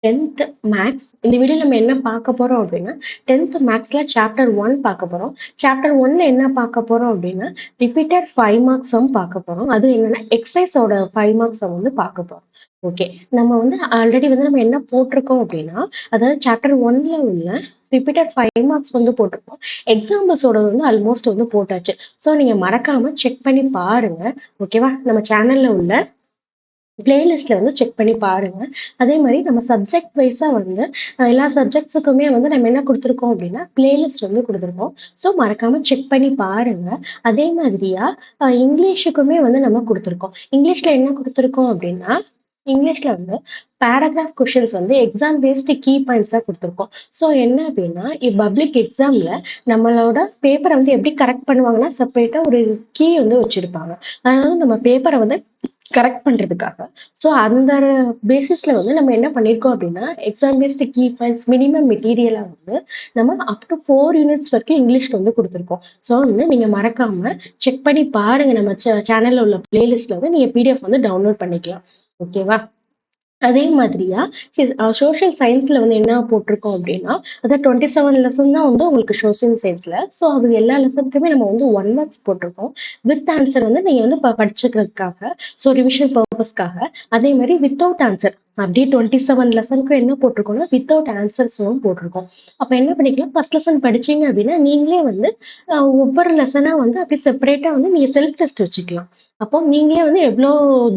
10th maths இந்த video நம்ம என்ன பார்க்க போறோம் அப்படின்னா 10th மேக்ஸ்ல சாப்டர் 1 பார்க்க போறோம். சாப்டர் 1ல என்ன பார்க்க போறோம் அப்படின்னா ரிப்பீட்டட் 5 மார்க்ஸ் சம் பார்க்க போறோம். அது என்னன்னா எக்ஸசைஸோட 5 மார்க்ஸ் சம் வந்து பார்க்க போறோம். ஓகே. நம்ம வந்து ஆல்ரெடி வந்து நம்ம என்ன போட்டிருக்கோம் அப்படின்னா, அதாவது சாப்டர் 1ல உள்ள ரிப்பீட்டட் 5 மார்க்ஸ் வந்து போட்டிருக்கோம். எக்ஸாம்பிள்ஸோட வந்து ஆல்மோஸ்ட் வந்து போட்டாச்சு. ஸோ நீங்க மறக்காம செக் பண்ணி பாருங்க. ஓகேவா? நம்ம சேனல்ல உள்ள பிளேலிஸ்ட்ல வந்து செக் பண்ணி பாருங்க. அதே மாதிரி நம்ம சப்ஜெக்ட் வைஸா வந்து எல்லா சப்ஜெக்ட்ஸுக்குமே வந்து நம்ம என்ன கொடுத்துருக்கோம் அப்படின்னா பிளேலிஸ்ட் வந்து கொடுத்துருக்கோம். ஸோ மறக்காம செக் பண்ணி பாருங்க. அதே மாதிரியா இங்கிலீஷுக்குமே வந்து நம்ம கொடுத்துருக்கோம். இங்கிலீஷ்ல என்ன கொடுத்துருக்கோம் அப்படின்னா இங்கிலீஷ்ல வந்து பேராகிராஃப் கொஷின்ஸ் வந்து எக்ஸாம் பேஸ்டு கீ பாயிண்ட்ஸாக கொடுத்துருக்கோம். ஸோ என்ன அப்படின்னா பப்ளிக் எக்ஸாம்ல நம்மளோட பேப்பரை வந்து எப்படி கரெக்ட் பண்ணுவாங்கன்னா செப்பரேட்டாக ஒரு கீ வந்து வச்சிருப்பாங்க. அதாவது நம்ம பேப்பரை வந்து கரெக்ட் பண்றதுக்காக. ஸோ அந்த பேசிஸ்ல வந்து நம்ம என்ன பண்ணியிருக்கோம் அப்படின்னா, exam based key points minimum மெட்டீரியலா வந்து நம்ம அப் டூ 4 யூனிட்ஸ் வரைக்கும் இங்கிலீஷ்க்கு வந்து குடுத்துருக்கோம். ஸோ வந்து நீங்க மறக்காம செக் பண்ணி பாருங்க. நம்ம சேனல்ல உள்ள பிளேலிஸ்ட்ல வந்து நீங்க பிடிஎஃப் வந்து டவுன்லோட் பண்ணிக்கலாம். ஓகேவா? அதே மாதிரியா சோஷியல் சயின்ஸ்ல வந்து என்ன போட்டிருக்கோம் அப்படின்னா, அதான் 27 லெசன் தான் வந்து உங்களுக்கு சோஷியல் சயின்ஸ்ல. ஸோ அது எல்லா லெசனுக்குமே நம்ம வந்து 1 மார்க்ஸ் போட்டிருக்கோம். வித் ஆன்சர் வந்து நீங்க வந்து படிச்சுக்கிறதுக்காக, ஸோ ரிவிஷன் பர்பஸ்க்காக. அதே மாதிரி வித்தவுட் ஆன்சர் அப்படியே 27 லெசனுக்கும் என்ன போட்டிருக்கோம்னா வித்தவுட் ஆன்சர்ஸும் போட்டிருக்கோம். அப்ப என்ன பண்ணிக்கலாம், ஃபர்ஸ்ட் லெசன் படிச்சீங்க அப்படின்னா நீங்களே வந்து ஒவ்வொரு லெசனா வந்து அப்படியே செப்பரேட்டா வந்து நீங்க செல்ஃப் டெஸ்ட் வச்சுக்கலாம். அப்போ நீங்களே வந்து எவ்வளோ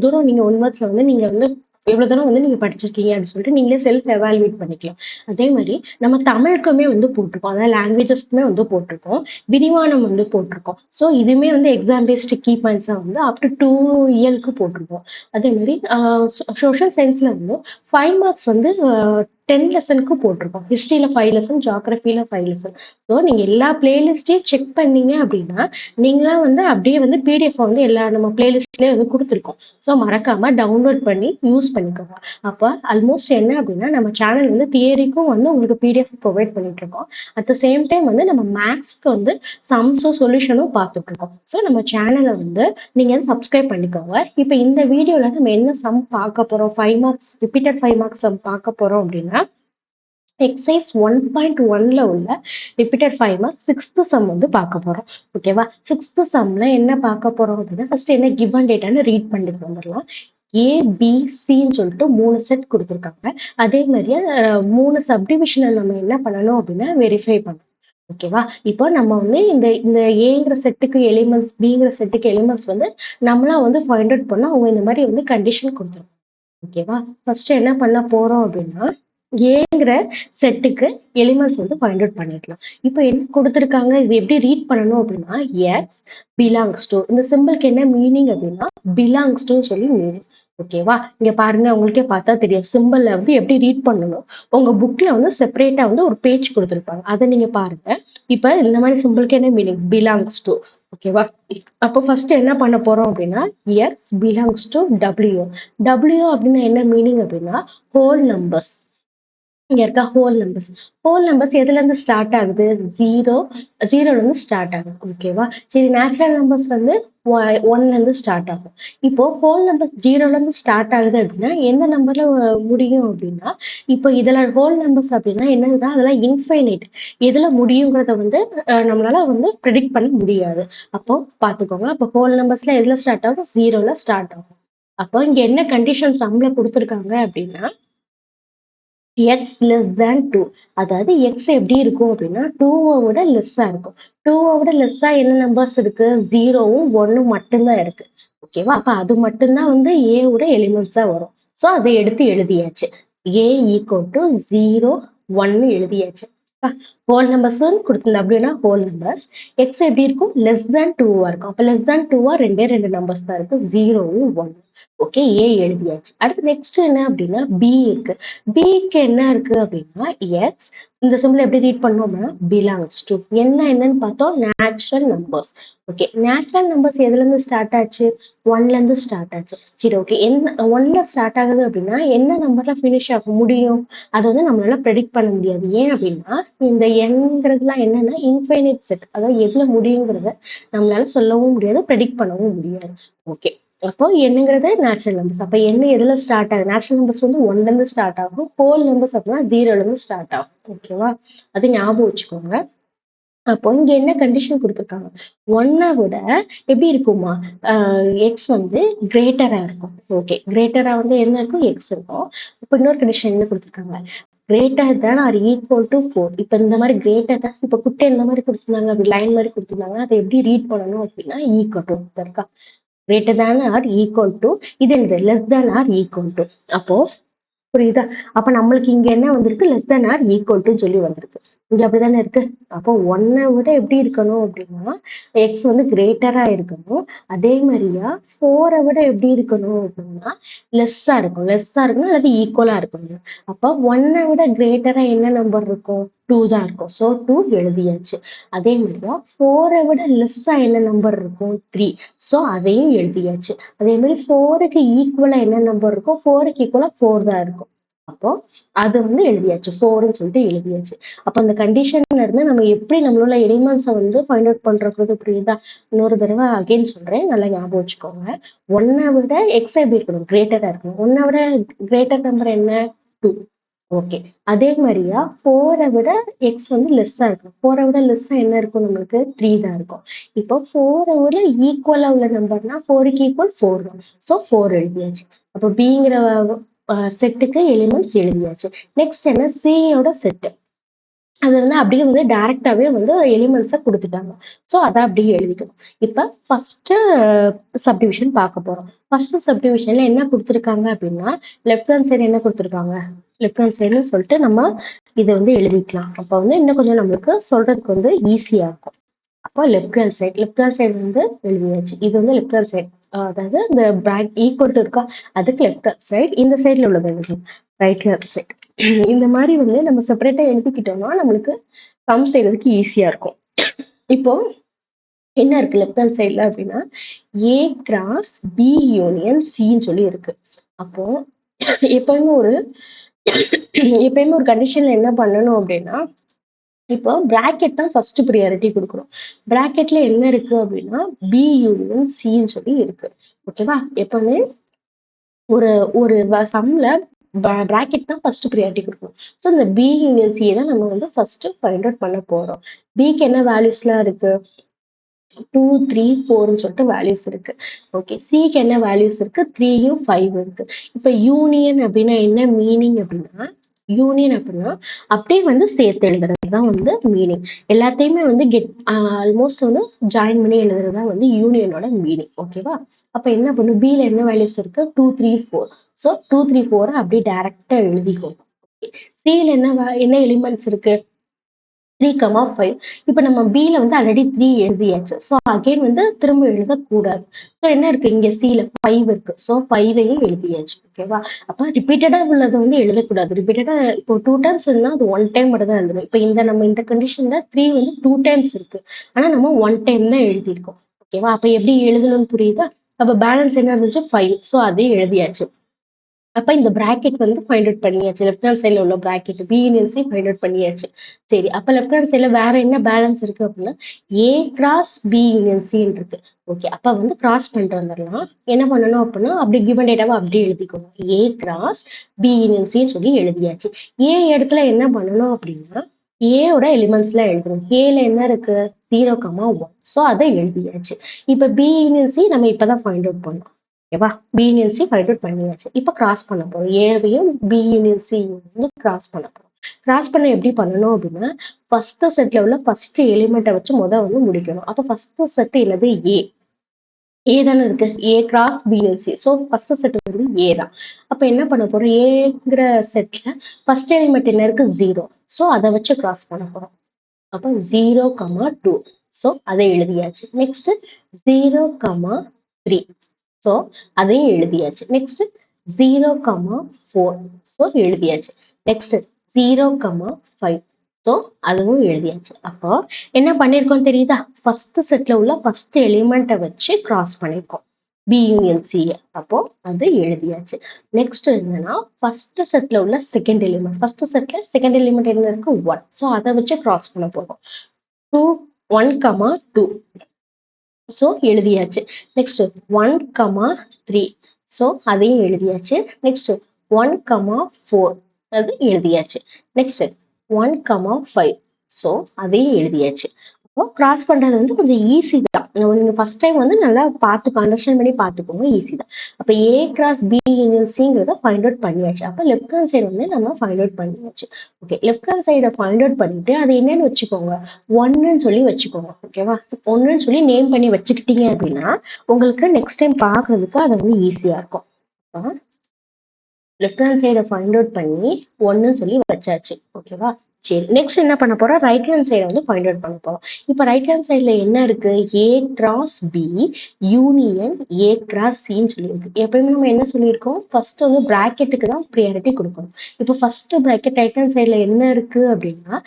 தூரம் நீங்க 1 மார்க்ஸ்ல வந்து நீங்க வந்து எவ்வளவு தூரம் வந்து நீங்க படிச்சிருக்கீங்க அப்படின்னு சொல்லிட்டு நீங்களே செல்ஃப் எவாலுவேட் பண்ணிக்கலாம். அதே மாதிரி நம்ம தமிழுக்குமே வந்து போட்டிருக்கோம். அதாவது லாங்குவேஜஸ்க்குமே வந்து போட்டிருக்கோம். விரிவானம் வந்து போட்டிருக்கோம். ஸோ இதுவுமே வந்து எக்ஸாம் பேஸ்டு கீ பாயிண்ட்ஸா வந்து அப் டு 2 இயருக்கு போட்டிருக்கோம். அதே மாதிரி சோஷியல் சயின்ஸ்ல வந்து 5 மார்க்ஸ் வந்து 10 லெசனுக்கு போட்டிருக்கோம். ஹிஸ்டரியில 5 லெசன், ஜியாகிரபியில 5 லெசன். ஸோ நீங்க எல்லா பிளேலிஸ்டையும் செக் பண்ணீங்க அப்படின்னா நீங்களா வந்து அப்படியே வந்து பிடிஎஃப் வந்து எல்லா நம்ம பிளேலிஸ்ட்லயே வந்து கொடுத்துருக்கோம். ஸோ மறக்காம டவுன்லோட் பண்ணி யூஸ் பண்ணிக்கோங்க. அப்போ ஆல்மோஸ்ட் என்ன அப்படின்னா நம்ம சேனல் வந்து தியரிக்கும் வந்து உங்களுக்கு பிடிஎஃப் ப்ரொவைட் பண்ணிட்டு இருக்கோம். அட் த சேம் டைம் வந்து நம்ம மேக்ஸ்க்கு வந்து சம்ஸும் சொல்யூஷனும் பார்த்துட்டு இருக்கோம். ஸோ நம்ம சேனலை வந்து நீங்க வந்து சப்ஸ்கிரைப் பண்ணிக்கோங்க. இப்போ இந்த வீடியோல நம்ம என்ன சம் பார்க்க போறோம், 5 மார்க்ஸ் ரிப்பீட்டட் 5 மார்க்ஸ் சம் பார்க்க போறோம் அப்படின்னா எக்ஸைஸ் 1.1ல உள்ள ரிப்பீட்டட் 5 மார்க்ஸ் 6th சம் வந்து பார்க்க போறோம். ஓகேவா? 6th சம்ல என்ன பார்க்க போறோம் அப்படின்னா ஃபர்ஸ்ட் என்ன கிவன் டேட்டான்னு ரீட் பண்ணிட்டு வந்துடலாம். ஏபிசின்னு சொல்லிட்டு 3 செட் கொடுத்துருக்காங்க. அதே மாதிரியே 3 சப்டிவிஷனை நம்ம என்ன பண்ணணும் அப்படின்னா வெரிஃபை பண்ணணும். ஓகேவா? இப்போ நம்ம வந்து இந்த இந்த ஏங்கிற செட்டுக்கு எலிமெண்ட்ஸ், பிங்கிற செட்டுக்கு எலிமெண்ட்ஸ் வந்து நம்மளா வந்து ஃபைண்ட் அவுட் பண்ணா அவங்க இந்த மாதிரி வந்து கண்டிஷன் கொடுத்துருக்காங்க. ஓகேவா? ஃபர்ஸ்ட் என்ன பண்ண போறோம் அப்படின்னா ஏங்கிற செட்டுக்கு எலிமெண்ட்ஸ் வந்து ஃபைண்ட் அவுட் பண்ணிக்கலாம். இப்போ என்ன கொடுத்துருக்காங்க, இது எப்படி ரீட் பண்ணணும் அப்படின்னா எக்ஸ் பிலாங்ஸ் டு, இந்த சிம்பிளுக்கு என்ன மீனிங் அப்படின்னா பிலாங்ஸ் டு சொல்லி மீனிங். ஓகேவா? இங்க பாருங்க, உங்களுக்கே பார்த்தா தெரியும் சிம்பிள்ல வந்து எப்படி ரீட் பண்ணணும். உங்க புக்ல வந்து செப்பரேட்டா வந்து ஒரு பேஜ் கொடுத்துருப்பாங்க, அதை நீங்க பாருங்க. இப்ப இந்த மாதிரி சிம்பிளுக்கு என்ன மீனிங், பிலாங்ஸ் டு. ஓகேவா? அப்போ ஃபர்ஸ்ட் என்ன பண்ண போறோம் அப்படின்னா X belongs to W. W அப்படின்னா என்ன மீனிங் அப்படின்னா ஹோல் நம்பர்ஸ். இங்க இருக்க ஹோல் நம்பர்ஸ் எதுல இருந்து ஸ்டார்ட் ஆகுது, ஜீரோல இருந்து ஸ்டார்ட் ஆகுது. ஓகேவா? சரி, நேச்சுரல் நம்பர்ஸ் வந்து 1ல இருந்து ஸ்டார்ட் ஆகும். இப்போ ஹோல் நம்பர்ஸ் ஜீரோல இருந்து ஸ்டார்ட் ஆகுது அப்படின்னா எந்த நம்பர்ல முடியும் அப்படின்னா, இப்போ இதுல ஹோல் நம்பர்ஸ் அப்படின்னா என்னதுன்னா அதெல்லாம் இன்ஃபைனைட். எதுல முடியுங்கிறத வந்து நம்மளால வந்து ப்ரெடிக்ட் பண்ண முடியாது. அப்போ பாத்துக்கோங்க. அப்போ ஹோல் நம்பர்ஸ்ல எதுல ஸ்டார்ட் ஆகும், ஜீரோல ஸ்டார்ட் ஆகும். அப்போ இங்க என்ன கண்டிஷன் சம்ல கொடுத்துருக்காங்க அப்படின்னா எக்ஸ் லெஸ் தேன் 2. அதாவது எக்ஸ் எப்படி இருக்கும் அப்படின்னா 2வை விட லெஸ்ஸா இருக்கும். 2வை விட லெஸ்ஸா என்ன நம்பர்ஸ் இருக்கு, 0வும் 1ம் மட்டும்தான் இருக்கு. ஓகேவா? அப்ப அது மட்டும்தான் வந்து ஏவோட எலிமெண்ட்ஸா வரும். ஸோ அதை எடுத்து எழுதியாச்சு. ஏ ஈக்குவல் டு 0 1 எழுதியாச்சு. ஹோல் நம்பர்ஸ் கொடுத்துல அப்படின்னா ஹோல் நம்பர்ஸ் எக்ஸ் எப்படி இருக்கும், லெஸ் தேன் 2வா இருக்கும். அப்ப லெஸ் தேன் 2வா ரெண்டு நம்பர்ஸ் தான் இருக்கு, 0வும் 1. ஓகே, ஏ எழுதியாச்சு. அடுத்து நெக்ஸ்ட் என்ன அப்படின்னா பி இருக்கு. பிக்கு என்ன இருக்கு அப்படின்னா எக்ஸ், இந்த சிம்பிள் எப்படி ரீட் பண்ணோம்னா பிலாங்ஸ் டு என்னன்னு பார்த்தோம், natural numbers. Okay, natural numbers எதுல இருந்து ஸ்டார்ட் ஆச்சு, 1ல இருந்து ஸ்டார்ட் ஆச்சு. சரி, ஓகே, என்ன 1ல ஸ்டார்ட் ஆகுது அப்படின்னா என்ன நம்பர்ல ஃபினிஷ் ஆக முடியும், அது வந்து நம்மளால ப்ரெடிக்ட் பண்ண முடியாது. ஏன் அப்படின்னா இந்த எண்ங்கிறதுலாம் என்னன்னா இன்ஃபைனைட் செட், அதாவது எதுல முடியுங்கிறத நம்மளால சொல்லவும் முடியாது, ப்ரெடிக்ட் பண்ணவும் முடியாது. ஓகே, அப்போ என்னங்கிறது நேச்சுரல் நம்பர்ஸ். அப்ப என்ன எதுல ஸ்டார்ட் ஆகுது? நேச்சுரல் நம்பர்ஸ் வந்து 1ல இருந்து ஸ்டார்ட் ஆகும். ஹோல் நம்பர்ஸ் அப்படின்னா 0ல இருந்து ஸ்டார்ட் ஆகும். ஓகேவா? அது ஞாபகம் வச்சுக்கோங்க. அப்போ இங்க என்ன கண்டிஷன் குடுத்துருக்காங்க? 1 விட எப்படி இருக்குமா? எக்ஸ் வந்து கிரேட்டரா இருக்கும். ஓகே. கிரேட்டரா வந்து என்ன இருக்கும்? எக்ஸ் இருக்கும். இப்ப இன்னொரு கண்டிஷன் என்ன குடுத்துருக்காங்க? Greater than or equal to 4. இப்ப இந்த மாதிரி கிரேட்டர் தேன் இப்ப குட்டை இந்த மாதிரி குடுத்திருந்தாங்க, அப்படி லைன் மாதிரி குடுத்திருந்தாங்க. அதை எப்படி ரீட் பண்ணணும் அப்படின்னா ஈக்குவல் டு இருக்கா? Greater than or equal to இது என்னது? Less than or equal to. அப்போ புரியுதா? அப்ப நம்மளுக்கு இங்க என்ன வந்திருக்கு? Less than or equal to சொல்லி வந்திருக்கு. இங்க அப்படிதானே இருக்கு. அப்போ 1 விட எப்படி இருக்கணும் அப்படின்னா எக்ஸ் வந்து கிரேட்டரா இருக்கணும். அதே மாதிரியா 4 விட எப்படி இருக்கணும் அப்படின்னா லெஸ்ஸா இருக்கும். லெஸ்ஸா இருக்கணும் அல்லது ஈக்குவலா இருக்கணும். அப்ப 1 விட கிரேட்டரா என்ன நம்பர் இருக்கும்? 2 தான் இருக்கும். ஸோ 2 எழுதியாச்சு. அதே மாதிரியா 4 விட லெஸ்ஸா என்ன நம்பர் இருக்கும்? 3. ஸோ அதையும் எழுதியாச்சு. அதே மாதிரி 4க்கு ஈக்குவலா என்ன நம்பர் இருக்கும்? 4க்கு ஈக்குவலா 4 தான் இருக்கும். அப்போ அது வந்து எழுதியாச்சு. 4ன்னு சொல்லிட்டு எழுதியாச்சு. அப்ப அந்த கண்டிஷன்ல இருந்து நம்ம எப்படி நம்மளோட எலிமெண்ட்ஸை வந்து ஃபைண்ட் அவுட் பண்றது புரியுதா? இன்னொரு தடவை அகைன் சொல்றேன். நல்லா ஞாபகம் வச்சுக்கோங்க. 1 விட எக்ஸ் எப்படி இருக்கணும்? கிரேட்டரா இருக்கணும். 1 விட கிரேட்டர் நம்பர் என்ன? 2. ஓகே. அதே மாதிரியா 4 விட எக்ஸ் வந்து லெஸ்ஸா இருக்கும். 4 விட லெஸ்ஸா என்ன இருக்கும்? நம்மளுக்கு 3 தான் இருக்கும். இப்போ 4 விட ஈக்குவலா உள்ள நம்பர்னா 4க்கு ஈக்குவல் 4 தான். ஸோ 4 எழுதியாச்சு. அப்போ பிங்கிற செட்டுக்கு எலிமெண்ட்ஸ் எழுதியாச்சு. நெக்ஸ்ட் என்ன? சியோட செட்டு. அது வந்து அப்படியே வந்து டைரக்டாவே வந்து எலிமெண்ட்ஸை கொடுத்துட்டாங்க. ஸோ அதை அப்படியே எழுதிக்கணும். இப்போ ஃபர்ஸ்ட் சப்டிவிஷன் பார்க்க போறோம். ஃபர்ஸ்ட் சப்டிவிஷன்ல என்ன கொடுத்துருக்காங்க அப்படின்னா லெஃப்ட் ஹேண்ட் சைடு என்ன கொடுத்துருக்காங்க? லெஃப்ட் ஹேண்ட் சைடுன்னு சொல்லிட்டு நம்ம இதை வந்து எழுதிக்கலாம். அப்போ வந்து இன்னும் கொஞ்சம் நம்மளுக்கு சொல்றதுக்கு வந்து ஈஸியா இருக்கும். அப்போ லெஃப்ட் ஹேண்ட் சைடு வந்து எழுதியாச்சு. இது வந்து லெஃப்ட் ஹேண்ட் சைடு, அதாவது இந்த பிராக் ஈக்குவல் டு இருக்கா, அதுக்கு லெஃப்ட் ஹேண்ட் சைடு. இந்த சைடுல உள்ளது எழுதணும், ரைட் ஹேண்ட் சைடு. இந்த மாதிரி வந்து நம்ம செப்பரேட்டா எழுதிக்கிட்டோம்னா நம்மளுக்கு சம் செய்யறதுக்கு ஈஸியா இருக்கும். இப்போ என்ன இருக்கு லெஃப்ட் ஹேண்ட் சைடுல அப்படின்னா ஏ கிராஸ் பி யூனியன் சின்னு சொல்லி இருக்கு. அப்போ எப்பயுமே ஒரு எப்பயுமே ஒரு கண்டிஷன்ல என்ன பண்ணணும் அப்படின்னா இப்போ பிராக்கெட் தான் ஃபர்ஸ்ட் ப்ரியாரிட்டி கொடுக்கணும். பிராக்கெட்ல என்ன இருக்கு அப்படின்னா பி யூனியன் சின்னு சொல்லி இருக்கு. ஓகேவா? எப்பவுமே ஒரு ஒரு சம்ல பிராக்கெட் தான் ஃபர்ஸ்ட் ப்ரியாரிட்டி கொடுக்கணும். ஸோ இந்த பி யூனியன் சி தான் நம்ம வந்து ஃபர்ஸ்ட் ஃபைண்ட் அவுட் பண்ண போறோம். பிக்கு என்ன வேல்யூஸ்லாம் இருக்கு? 2, 3, 4ன்னு சொல்லிட்டு வேல்யூஸ் இருக்கு. ஓகே. சிக்கு என்ன வேல்யூஸ் இருக்கு? 3யும் 5 இருக்கு. இப்ப யூனியன் அப்படின்னா என்ன மீனிங் அப்படின்னா யூனியன் அப்படின்னா அப்படியே வந்து சேர்த்து எழுதுறது தான் வந்து மீனிங். எல்லாத்தையுமே வந்து ஆல்மோஸ்ட் வந்து ஜாயின் பண்ணி எழுதுறது தான் வந்து யூனியனோட மீனிங். ஓகேவா? அப்ப என்ன பண்ணும்? பில என்ன வேல்யூஸ் இருக்கு? 2, 3, 4. ஸோ 2, 3, 4 அப்படியே டைரக்டா எழுதிக்கோங்க. சில என்ன எலிமெண்ட்ஸ் இருக்கு? 3, 5. இப்ப நம்ம பில வந்து ஆல்ரெடி 3 எழுதியாச்சு. ஸோ அகைன் வந்து திரும்ப எழுதக்கூடாது. ஸோ என்ன இருக்கு? இங்க சில 5 இருக்கு. ஸோ 5ஐயும் எழுதியாச்சு. ஓகேவா? அப்ப ரிப்பீட்டடா உள்ளதை வந்து எழுதக்கூடாது. ரிப்பீட்டடா இப்போ 2 டைம்ஸ் இருந்தா அது 1 டைம் மட்டும் தான் எழுதணும். இப்ப நம்ம இந்த கண்டிஷன்ல 3 வந்து 2 டைம்ஸ் இருக்கு. ஆனா நம்ம 1 டைம் தான் எழுதியிருக்கோம். ஓகேவா? அப்ப எப்படி எழுதணும்னு புரியுதா? அப்ப பேலன்ஸ் என்ன இருந்துச்சு? 5. ஸோ அதையும் எழுதியாச்சு. அப்ப இந்த பிராக்கெட் வந்து ஃபைண்ட் அவுட் பண்ணியாச்சு. லெஃப்ட் ஹேண்ட் சைடுல உள்ள bracket B union C find out பண்ணியாச்சு. சரி, அப்ப லெஃப்ட் ஹேண்ட் சைடுல வேற என்ன பேலன்ஸ் இருக்கு அப்படின்னா ஏ கிராஸ் பி யூனியன் சின்னு இருக்கு. ஓகே. அப்ப வந்து கிராஸ் பண்ணிட்டு வந்துடலாம். என்ன பண்ணணும் அப்படின்னா அப்படி கிவன் டேட்டாவை அப்படியே எழுதிக்கோங்க. ஏ கிராஸ் பி யூனியன் சின்னு சொல்லி எழுதியாச்சு. ஏ இடத்துல என்ன பண்ணணும் அப்படின்னா ஏயோட எலிமெண்ட்ஸ் எல்லாம் எழுதணும். ஏல என்ன இருக்கு? 0,1. ஸோ அதை எழுதியாச்சு. இப்ப பி யூனியன் சி நம்ம இப்பதான் ஃபைண்ட் அவுட் பண்ணோம். ஓகேவா? B union C find out பண்ணியாச்சு. இப்போ கிராஸ் பண்ண போறோம். ஏவையும் பி யூனியன் சி வந்து கிராஸ் பண்ண போறோம். கிராஸ் பண்ண எப்படி பண்ணணும் அப்படின்னா ஃபர்ஸ்ட் செட்ல உள்ள ஃபர்ஸ்ட் எலிமெண்ட்டை வச்சு வந்து முடிக்கணும். அப்போ ஃபர்ஸ்ட் செட் என்னது? ஏ. ஏ தானே இருக்கு. A cross B union C. So first set வந்து ஏ தான். அப்ப என்ன பண்ண போறோம்? ஏங்கிற செட்ல ஃபர்ஸ்ட் எலிமெண்ட் என்ன இருக்கு? 0. ஸோ அதை வச்சு கிராஸ் பண்ண போறோம். அப்போ 0,2. ஸோ அதை எழுதியாச்சு. நெக்ஸ்ட் 0,3. ஸோ அதையும் எழுதியாச்சு. நெக்ஸ்ட் 0,4. ஸோ எழுதியாச்சு. நெக்ஸ்ட் 0,5. ஸோ அதுவும் எழுதியாச்சு. அப்போ என்ன பண்ணியிருக்கோம் தெரியுதா? ஃபர்ஸ்ட் செட்ல உள்ள ஃபர்ஸ்ட் எலிமெண்ட்டை வச்சு கிராஸ் பண்ணியிருக்கோம். B union C. அப்போ அது எழுதியாச்சு. நெக்ஸ்ட் என்னன்னா ஃபர்ஸ்ட் செட்ல உள்ள செகண்ட் எலிமெண்ட். ஃபர்ஸ்ட் செட்ல செகண்ட் எலிமெண்ட் என்ன இருக்கு? 1. ஸோ அதை வச்சு கிராஸ் பண்ண போறோம். 2, 1,2. ஸோ எழுதியாச்சு. நெக்ஸ்ட் 1,3. ஸோ அதையும் எழுதியாச்சு. நெக்ஸ்ட் 1,4 அது எழுதியாச்சு. நெக்ஸ்ட் 1,5. ஸோ அதையும் எழுதியாச்சு. அப்போ கிராஸ் பண்றது வந்து கொஞ்சம் ஈஸி தான். நீங்க ஃபர்ஸ்ட் டைம் வந்து நல்லா பார்த்து அண்டர்ஸ்டாண்ட் பண்ணி பார்த்துக்கோங்க, ஈஸி தான். அப்ப ஏ கிராஸ் பி யூனியன் சிங்கிறத ஃபைண்ட் அவுட் பண்ணியாச்சு. அப்ப லெஃப்ட் ஹேண்ட் சைடு வந்து நம்ம ஃபைண்ட் அவுட் பண்ணியாச்சு. ஓகே, லெஃப்ட் ஹேண்ட் சைடை ஃபைண்ட் அவுட் பண்ணிட்டு அது என்னன்னு வச்சுக்கோங்க, ஒன்னுன்னு சொல்லி வச்சுக்கோங்க. ஓகேவா, ஒன்னுன்னு சொல்லி நேம் பண்ணி வச்சுக்கிட்டீங்க அப்படின்னா உங்களுக்கு நெக்ஸ்ட் டைம் பார்க்கறதுக்கு அது வந்து ஈஸியா இருக்கும். லெஃப்ட் ஹேண்ட் சைடை ஃபைண்ட் அவுட் பண்ணி ஒன்னுன்னு சொல்லி வச்சாச்சு. ஓகேவா, சரி. நெக்ஸ்ட் என்ன பண்ண போறோம், ரைட் ஹேண்ட் சைடை வந்து ஃபைண்ட் அவுட் பண்ண போறோம். இப்போ ரைட் ஹேண்ட் சைட்ல என்ன இருக்கு, A cross B union A cross சின்னு சொல்லியிருக்கு. எப்பயுமே நம்ம என்ன சொல்லியிருக்கோம், ஃபர்ஸ்ட் வந்து பிராக்கெட்டுக்கு தான் ப்ரியாரிட்டி கொடுக்கணும். இப்போ ஃபர்ஸ்ட் பிராக்கெட் ரைட் ஹேண்ட் சைட்ல என்ன இருக்கு அப்படின்னா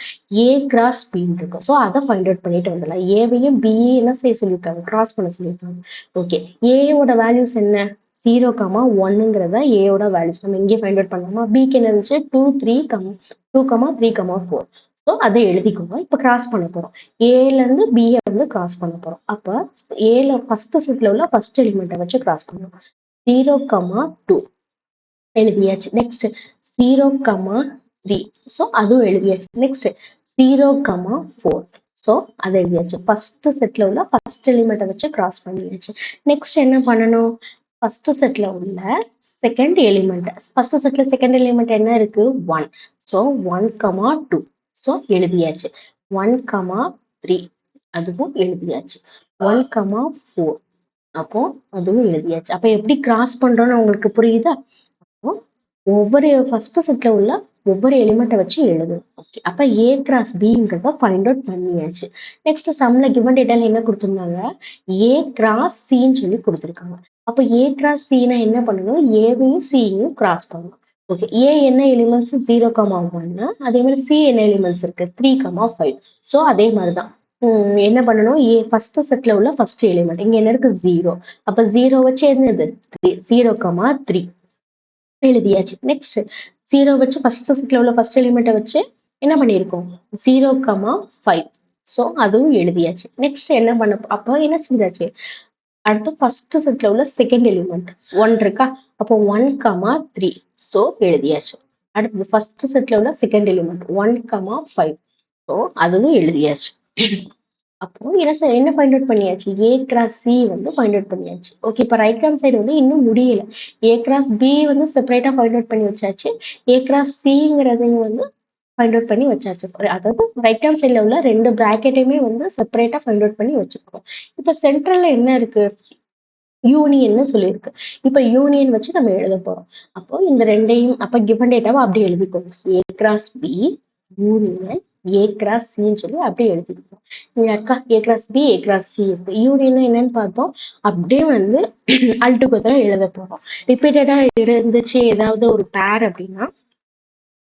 ஏ கிராஸ் பின்னு இருக்கும். ஸோ அதை ஃபைண்ட் அவுட் பண்ணிட்டு வந்துடலாம். ஏவையும் பிஏ என்ன செய்ய சொல்லியிருக்காங்க, கிராஸ் பண்ண சொல்லியிருக்காங்க. ஓகே, ஏயோட வேல்யூஸ் என்ன, 0,1ங்கிறத ஏயோட வேல்யூஸ் நம்ம இங்கே ஃபைண்ட் அவுட் பண்ணலாமா. பிக்கு என்ன இருந்துச்சு, 2, 3, 3,4. ஸோ அதை எழுதிக்கோங்க. இப்போ கிராஸ் பண்ண போறோம். ஏல இருந்து பிஏ வந்து கிராஸ் பண்ண போறோம். அப்ப ஏல ஃபர்ஸ்ட் செட்ல உள்ள ஃபர்ஸ்ட் எலிமெண்ட்டை வச்சு கிராஸ் பண்ணுவோம். 0,2 எழுதியாச்சு. நெக்ஸ்ட் 0,3. ஸோ அதுவும் எழுதியாச்சு. நெக்ஸ்ட் 0,4. ஸோ அதை எழுதியாச்சு. ஃபர்ஸ்ட் செட்ல உள்ள ஃபர்ஸ்ட் எலிமெண்ட்டை வச்சு கிராஸ் பண்ணியாச்சு. நெக்ஸ்ட் என்ன பண்ணணும், ஃபர்ஸ்ட் செட்ல உள்ள செகண்ட் எலிமெண்ட், ஃபர்ஸ்ட் செட்ல செகண்ட் எலிமெண்ட் என்ன இருக்கு, 1. ஸோ 1,2. ஸோ எழுதியாச்சு. 1,3. அதுவும் எழுதியாச்சு. 1,4. அப்போ அதுவும் எழுதியாச்சு. அப்ப எப்படி கிராஸ் பண்றோம்னு உங்களுக்கு புரியுதா. ஒவ்வொரு ஃபர்ஸ்ட் செட்ல உள்ள ஒவ்வொரு எலிமெண்ட்டை வச்சு எழுதும். ஓகே, அப்ப ஏ கிராஸ் பிங்கிறத ஃபைண்ட் அவுட் பண்ணியாச்சு. நெக்ஸ்ட் சம்ல கிவன் டேட்டால என்ன கொடுத்துருந்தாங்க, ஏ கிராஸ் சின்னு சொல்லி கொடுத்துருக்காங்க. அப்ப ஏ கிராஸ் சினா என்ன பண்ணணும், ஏவையும் சியையும் கிராஸ் பண்ணணும். ஓகே, ஏ என்ன எலிமெண்ட்ஸ் 0,1, அதே மாதிரி சி என்ன எலிமெண்ட்ஸ் இருக்கு 3,5. ஸோ அதே மாதிரிதான் என்ன பண்ணணும், ஏ ஃபர்ஸ்ட் செட்ல உள்ள ஃபர்ஸ்ட் எலிமெண்ட் இங்க என்ன இருக்கு 0. அப்ப 0 வச்சு என்னது 0,3 எழுதியாச்சு. நெக்ஸ்ட் 0 வச்சு ஃபர்ஸ்ட் செட்ல உள்ள ஃபர்ஸ்ட் எலிமெண்ட்டை வச்சு என்ன பண்ணியிருக்கோம் 0,5. ஸோ அதுவும் எழுதியாச்சு. நெக்ஸ்ட் என்ன பண்ண, அப்போ என்ன செஞ்சாச்சு, அடுத்து ஃபர்ஸ்ட் செட்ல உள்ள செகண்ட் எலிமெண்ட் 1 இருக்கா, அப்போ 1,3. ஸோ எழுதியாச்சு. அடுத்தது ஃபர்ஸ்ட் செட்ல உள்ள செகண்ட் எலிமெண்ட் 1,5. ஸோ அதுவும் எழுதியாச்சு. அப்போ என்ன ஃபைண்ட் அவுட் பண்ணியாச்சு, ஏ கிராஸ் சி வந்து ஃபைண்ட் அவுட் பண்ணியாச்சு. ஓகே, இப்போ ரைட் ஹேண்ட் சைடு வந்து இன்னும் முடியல. ஏ கிராஸ் பி வந்து செப்பரேட்டா ஃபைண்ட் அவுட் பண்ணி வச்சாச்சு. ஏ கிராஸ் சிங்கிறதையும் வந்து ஃபைண்ட் அவுட் பண்ணி வச்சாச்சு. அதாவது ரைட் ஹேண்ட் சைட்ல உள்ள ரெண்டு பிராக்கெட்டையுமே வந்து செப்பரேட்டா ஃபைண்ட் அவுட் பண்ணி வச்சிருக்கோம். இப்போ சென்ட்ரல்ல என்ன இருக்கு, யூனியன் சொல்லியிருக்கு. இப்ப யூனியன் வச்சு நம்ம எழுத போறோம். அப்போ இந்த ரெண்டையும் அப்ப கிவன் டேட்டாவை அப்படியே எழுதிக்கோங்க. A cross B union A cross சின்னு சொல்லி அப்படியே எழுதிக்கோங்க. இங்க அக்கா A cross B A cross C இருக்கு. யூனியன் என்னன்னு பார்த்தோம், அப்படியே வந்து அல்டுகோத்தரா எழுத போறோம். ரிப்பீட்டடா இருந்துச்சு ஏதாவது ஒரு பேர் அப்படின்னா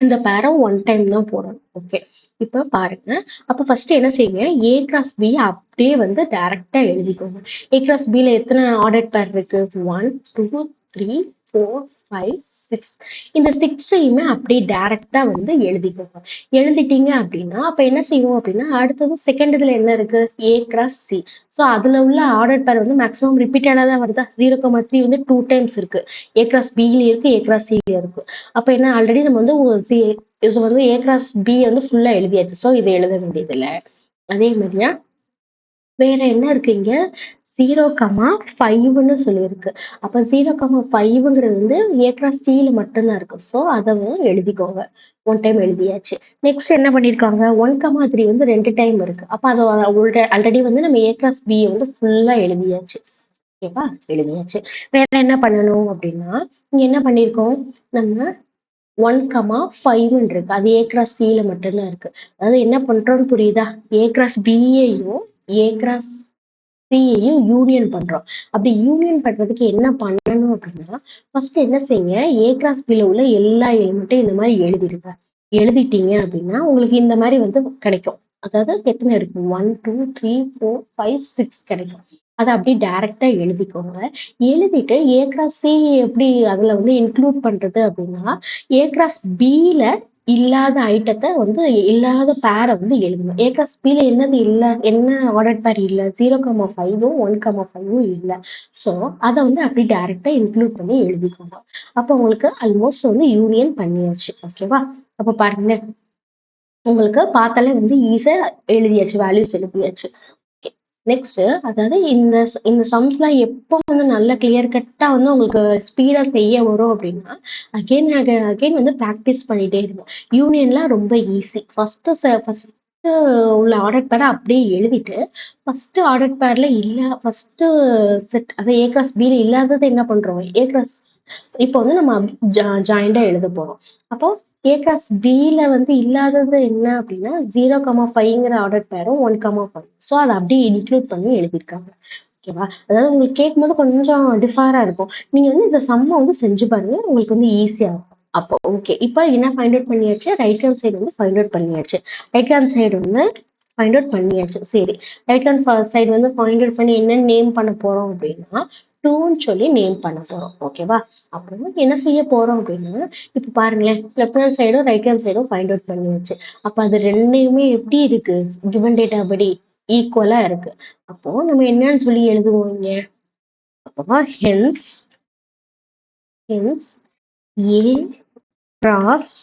இந்த பேரை ஒன் டைம் தான் போடணும். ஓகே, இப்போ பாருங்க. அப்ப ஃபர்ஸ்ட் என்ன செய்யுங்க, ஏ கிராஸ் பி அப்படியே வந்து டைரக்டா எழுதிக்கோங்க. ஏ கிராஸ் பில எத்தனை ஆர்டர் பேர் இருக்கு, 1, 2, 3, 4, 5, 6. இந்த 6ஐயுமே அப்படியே டைரக்டா வந்து எழுதிக்கோங்க. எழுதிட்டீங்க அப்படின்னா அப்ப என்ன செய்வோம் அப்படின்னா அடுத்தது செகண்ட் இதுல என்ன இருக்கு, ஏ கிராஸ் சி. ஸோ அதுல உள்ள ஆர்டர் பேர் வந்து மேக்ஸிமம் ரிப்பீட்டடா தான் வருதா, 0,3 வந்து 2 டைம்ஸ் இருக்கு. ஏ கிராஸ் பில இருக்கு, ஏ கிராஸ் சி இருக்கு. அப்ப என்ன ஆல்ரெடி நம்ம வந்து இது வந்து ஏ கிராஸ் பி வந்து ஃபுல்லா எழுதியாச்சு. ஸோ இதை எழுத வேண்டியது இல்லை. அதே மாதிரியா வேற என்ன இருக்கு, இங்க 0,5ன்னு சொல்லியிருக்கு. அப்ப 0,5ங்கிறது வந்து ஏ கிராஸ் சில மட்டும்தான் இருக்கு. ஸோ அதவும் எழுதிக்கோங்க. ஒன் டைம் எழுதியாச்சு. நெக்ஸ்ட் என்ன பண்ணிருக்காங்க, 1,3 வந்து 2 டைம் இருக்கு. அப்ப அதை ஆல்ரெடி வந்து நம்ம ஏ கிராஸ் பி வந்து ஃபுல்லா எழுதியாச்சு. ஓகேவா, எழுதியாச்சு. வேற என்ன பண்ணணும் அப்படின்னா இங்க என்ன பண்ணிருக்கோம், நம்ம 1,5 இருக்கு. அது ஏ கிராஸ் சில மட்டும்தான் இருக்கு. அதாவது என்ன பண்றோம்னு புரியுதா, ஏ கிராஸ் பியையும் ஏ கிராஸ் சியையும் யூனியன் பண்றோம். அப்படி யூனியன் பண்றதுக்கு என்ன பண்ணணும் அப்படின்னா ஃபர்ஸ்ட் என்ன செய்யுங்க, ஏ கிராஸ் பில உள்ள எல்லா எலிமெண்ட்டும் இந்த மாதிரி எழுதிடுங்க. எழுதிட்டீங்க அப்படின்னா உங்களுக்கு இந்த மாதிரி வந்து கிடைக்கும். அதாவது எத்தனை இருக்கு, 1, 2, 3, 4, 5, 6 கிடைக்கும். அதை அப்படியே டைரக்டா எழுதிக்கோங்க. எழுதிட்டு ஏ கிராஸ் சி எப்படி அதுல வந்து இன்க்ளூட் பண்றது அப்படின்னா ஏ கிராஸ் பில இல்லாத ஐட்டத்தை வந்து இல்லாத பேரை வந்து எழுதணும். ஏ கிளாஸ் பில என்னது இல்லை, என்ன ஆர்டர் பேர் இல்லை, 0,5ம் 1,5ம் இல்லை. ஸோ அதை வந்து அப்படி டைரக்டா இன்க்ளூட் பண்ணி எழுதிக்கோங்க. அப்போ உங்களுக்கு ஆல்மோஸ்ட் வந்து யூனியன் பண்ணியாச்சு. ஓகேவா? அப்போ பாருங்க, உங்களுக்கு பார்த்தாலே வந்து ஈஸியா எழுதியாச்சு, வேல்யூஸ் எழுதியாச்சு. நெக்ஸ்ட், அதாவது இந்த சம்ஸ்லாம் எப்போ வந்து நல்ல கிளியர் கட்டா வந்து உங்களுக்கு ஸ்பீடா செய்ய வரும் அப்படின்னா, அகைன் அகைன் வந்து ப்ராக்டிஸ் பண்ணிட்டே இருக்கும். யூனியன்லாம் ரொம்ப ஈஸி. ஃபர்ஸ்ட் உள்ள ஆர்டர் பேரை அப்படியே எழுதிட்டு, ஃபர்ஸ்ட் ஆர்டர் பேர்ல இல்ல, ஃபர்ஸ்ட் செட் அதாவது ஏ கிளாஸ் பில இல்லாதது என்ன பண்றோம், ஏ கிளாஸ் இப்போ வந்து நம்ம ஜாயிண்டா எழுத போறோம். அப்போ ஏ கிளாஸ் பில வந்து இல்லாதது என்ன அப்படின்னா 0,5ங்கிற ஆர்டர் பேரும் 1,5. ஸோ அதை அப்படியே இன்க்ளூட் பண்ணி எழுதியிருக்காங்க. ஓகேவா? அதாவது உங்களுக்கு கேட்கும்போது கொஞ்சம் டிஃபரா இருக்கும். நீங்க வந்து இந்த சம்ம வந்து செஞ்சு பாருங்க, உங்களுக்கு வந்து ஈஸியா இருக்கும். அப்போ ஓகே, இப்போ என்ன ஃபைண்ட் அவுட் பண்ணியாச்சு, ரைட் ஹேண்ட் சைடு வந்து ஃபைண்ட் அவுட் பண்ணியாச்சு. ரைட் ஹேண்ட் சைடு வந்து ஃபைண்ட் அவுட் பண்ணியாச்சு. சரி, ரைட் ஹேண்ட் சைடு வந்து ஃபைண்ட் அவுட் பண்ணி என்ன நேம் பண்ண போறோம் அப்படின்னா 2ன்னு சொல்லி நேம் பண்ண போறோம். ஓகேவா? அப்போ என்ன செய்ய போறோம் அப்படின்னா, இப்ப பாருங்களேன், லெஃப்ட் ஹேண்ட் சைடும் ரைட் ஹேண்ட் சைடும் ஃபைண்ட் அவுட் பண்ணியாச்சு. அப்ப அது ரெண்டையுமே எப்படி இருக்கு, கிவன் டேட்டா படி ஈக்குவலா இருக்கு. அப்போ நம்ம என்னன்னு சொல்லி எழுதுவோம் இங்க, அப்போ hence A cross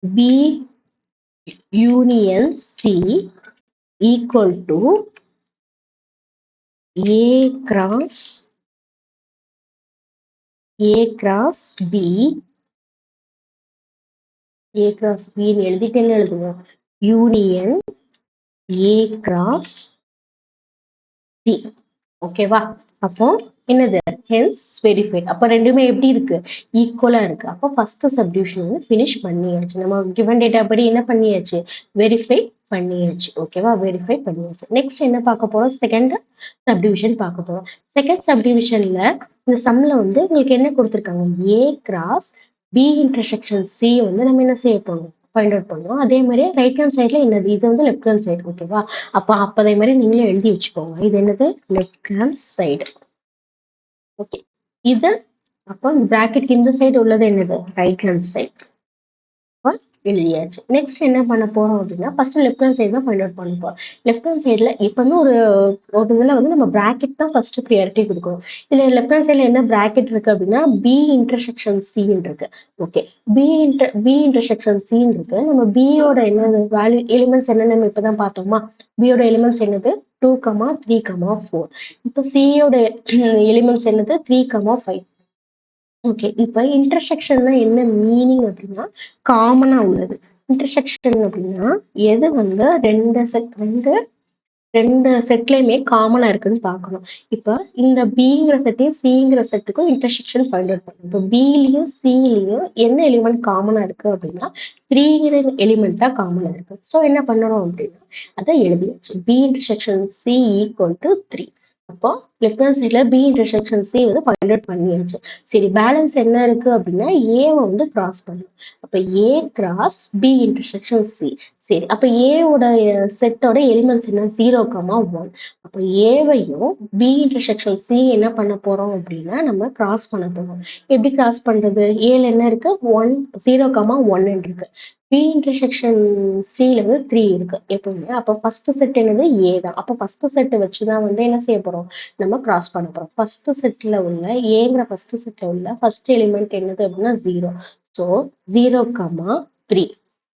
B union C equal to A cross B எழுதிட்டேன்னு எழுதுவோம், யூனியன் ஏ கிராஸ் சி. ஓகேவா? அப்போ என்னது, ஹென்ஸ் வெரிஃபைட். அப்போ ரெண்டுமே எப்படி இருக்கு, ஈக்குவலா இருக்கு. அப்போ ஃபர்ஸ்ட் சப்டிவிஷன் வந்து ஃபினிஷ் பண்ணியாச்சு. நம்ம கிவன் டேட்டா படி என்ன பண்ணியாச்சு, வெரிஃபை பண்ணியாச்சு. ஓகேவா? வெரிஃபை பண்ணியாச்சு. நெக்ஸ்ட் என்ன பார்க்க போறோம், செகண்ட் சப்டிவிஷன் பார்க்க போறோம். செகண்ட் சப்டிவிஷன்ல இந்த சம்ல வந்து உங்களுக்கு என்ன கொடுத்துருக்காங்க, A cross B intersection C வந்து நம்ம என்ன செய்ய போறோம், ஃபைண்ட் அவுட் பண்ணுவோம். அதே மாதிரி ரைட் ஹேண்ட் சைட்ல என்னது, இது வந்து லெஃப்ட் ஹேண்ட் சைடு. ஓகேவா? அப்போ அதே மாதிரி நீங்களும் எழுதி வச்சுக்கோங்க, இது என்னது, லெஃப்ட் ஹேண்ட் சைடு. ஓகே, இது அப்போ பிராக்கெட் இந்த சைடு உள்ளது என்னது, ரைட் ஹேண்ட் சைடு. எழுதியாச்சு. நெக்ஸ்ட் என்ன பண்ண போறோம் அப்படின்னா, ஃபர்ஸ்ட் லெஃப்ட் ஹேண்ட் சைடு தான் ஃபைண்ட் அவுட் பண்ண போறோம். லெஃப்ட் ஹேண்ட் சைடுல இப்போ வந்து ஒரு இதுல வந்து நம்ம பிராக்கெட் தான் ஃபர்ஸ்ட் ப்ரியாரிட்டி கொடுக்கணும். இதுல லெஃப்ட் ஹேண்ட் சைடுல என்ன பிராக்கெட் இருக்கு அப்படின்னா, பி இன்டர்செக்ஷன் சின்னு இருக்கு. ஓகே, பி இன்டர்செக்ஷன் சின்னு இருக்கு. நம்ம பியோட என்ன வேல்யூ எலிமெண்ட்ஸ் என்ன நம்ம இப்பதான் பார்த்தோமா, பியோட எலிமெண்ட்ஸ் என்னது 2, 3, 4. இப்போ சியோட எலிமெண்ட்ஸ் என்னது 3, 5. ஓகே, இப்போ இன்டர்செக்ஷன்னா என்ன மீனிங் அப்படின்னா, காமனா உள்ளது. இன்டர்செக்ஷன் அப்படின்னா எது வந்து ரெண்டு செட்லயுமே காமனா இருக்குன்னு பார்க்கணும். இப்போ இந்த பிங்கிற செட்டையும் சிங்கிற செட்டுக்கும் இன்டர்செக்ஷன் ஃபைண்ட் அவுட் பண்ணணும். இப்போ பிலையும் சிலையும் என்ன எலிமெண்ட் காமனா இருக்கு அப்படின்னா 3ங்கிற எலிமெண்ட் தான் காமனா இருக்கு. ஸோ என்ன பண்ணணும் அப்படின்னா அதை எழுதியாச்சு, B intersection C equal to 3. அப்போ லெஃப்ட் ஹேண்ட் சைட்ல பி இன்டர்செக்ஷன் சி வந்து ஃபைண்ட் அவுட் பண்ணியாச்சு. சரி, பேலன்ஸ் என்ன இருக்கு அப்படின்னா ஏவை வந்து கிராஸ் பண்ணணும். அப்ப A cross B intersection C. சரி, அப்ப ஏவோட செட்டோட எலிமெண்ட்ஸ் என்ன 0,1. அப்போ ஏவையும் பி இன்டர்செக்ஷன் சி என்ன பண்ண போறோம் அப்படின்னா நம்ம கிராஸ் பண்ண போறோம். எப்படி கிராஸ் பண்றது, ஏல என்ன இருக்கு 0,1 இருக்கு, பி இன்டர்செக்ஷன் சில வந்து 3 இருக்கு எப்பவுமே. அப்போ ஃபர்ஸ்ட் செட் என்னது ஏ தான். அப்போ ஃபர்ஸ்ட் செட் வச்சுதான் வந்து என்ன செய்ய போறோம், நம்ம கிராஸ் பண்ண போறோம். ஃபர்ஸ்ட் செட்ல உள்ள ஏங்கிற ஃபர்ஸ்ட் செட்ல உள்ள ஃபர்ஸ்ட் எலிமெண்ட் என்னது அப்படின்னா 0. ஸோ 0,3.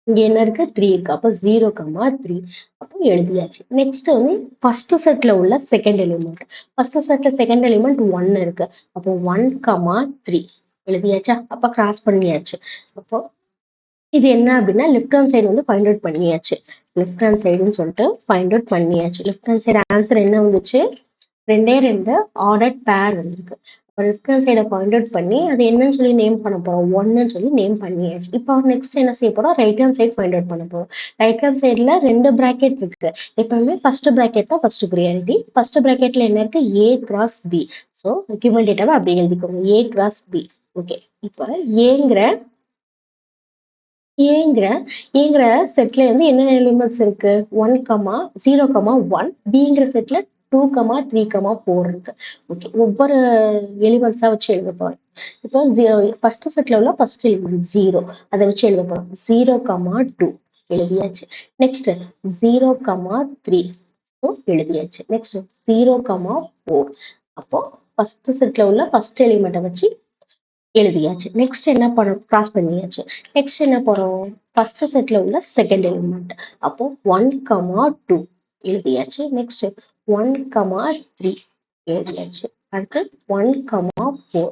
இங்க என்ன இருக்கு 3 இருக்கு. அப்போ 0,3 அப்போ எழுதியாச்சு. நெக்ஸ்ட் வந்து ஃபர்ஸ்ட் செட்ல உள்ள செகண்ட் எலிமெண்ட், ஃபர்ஸ்ட் செட்ல செகண்ட் எலிமெண்ட் 1 இருக்கு. அப்போ 1,3 எழுதியாச்சா? அப்ப கிராஸ் பண்ணியாச்சு. அப்போ இது என்ன அப்படின்னா லெஃப்ட் ஹேண்ட் சைடு வந்து ஃபைண்ட் அவுட் பண்ணியாச்சு. லெஃப்ட் ஹேண்ட் சைடுன்னு சொல்லிட்டு ஃபைண்ட் அவுட் பண்ணியாச்சு. லெஃப்ட் ஹேண்ட் சைடு ஆன்சர் என்ன வந்துச்சு, 2 ஆர்டர் பேர் வந்திருக்கு. லெஃப்ட் ஹேண்ட் சைடை ஃபைண்ட் அவுட் பண்ணி அது என்னன்னு சொல்லி நேம் பண்ண போறோம், 1ன்னு சொல்லி நேம் பண்ணியாச்சு. இப்போ நெக்ஸ்ட் என்ன செய்ய போறோம், right hand side find out பண்ண போறோம். ரைட் ஹேண்ட் சைடுல 2 பிராக்கெட் இருக்கு. எப்பவுமே ஃபர்ஸ்ட் பிராக்கெட் தான் ஃபர்ஸ்ட் ப்ரியாரிட்டி. ஃபர்ஸ்ட் பிராக்கெட்ல என்ன இருக்கு, A cross B. So given டேட்டாவை அப்படி எழுதிக்கோங்க, ஏ கிராஸ் பி. ஓகே, இப்போ ஏங்கிற செட்ல வந்து என்னென்ன எலிமெண்ட்ஸ் இருக்கு, 0,1. பிங்கிற செட்ல 2, 3, 4 இருக்கு. ஓகே, ஒவ்வொரு எலிமெண்ட்ஸா வச்சு எழுத போறோம். இப்போ ஃபர்ஸ்ட் செட்ல உள்ள ஃபர்ஸ்ட் எலிமெண்ட் 0, அதை வச்சு எழுத போறோம். 0, 2 எழுதியாச்சு. நெக்ஸ்ட் 0, 3 எழுதியாச்சு. நெக்ஸ்ட் 0, 4. அப்போ ஃபர்ஸ்ட் செட்ல உள்ள ஃபர்ஸ்ட் எலிமெண்ட்டை வச்சு எழுதியாச்சு. நெக்ஸ்ட் என்ன பண்ண கிராஸ் பண்ணியாச்சு. நெக்ஸ்ட் என்ன போறோம், ஃபர்ஸ்ட் செட்ல உள்ள செகண்ட் எலிமெண்ட். அப்போ 1, 2 எழுதியாச்சு. நெக்ஸ்ட் 1, 3 எழுதியாச்சு. அடுத்து 1, 4.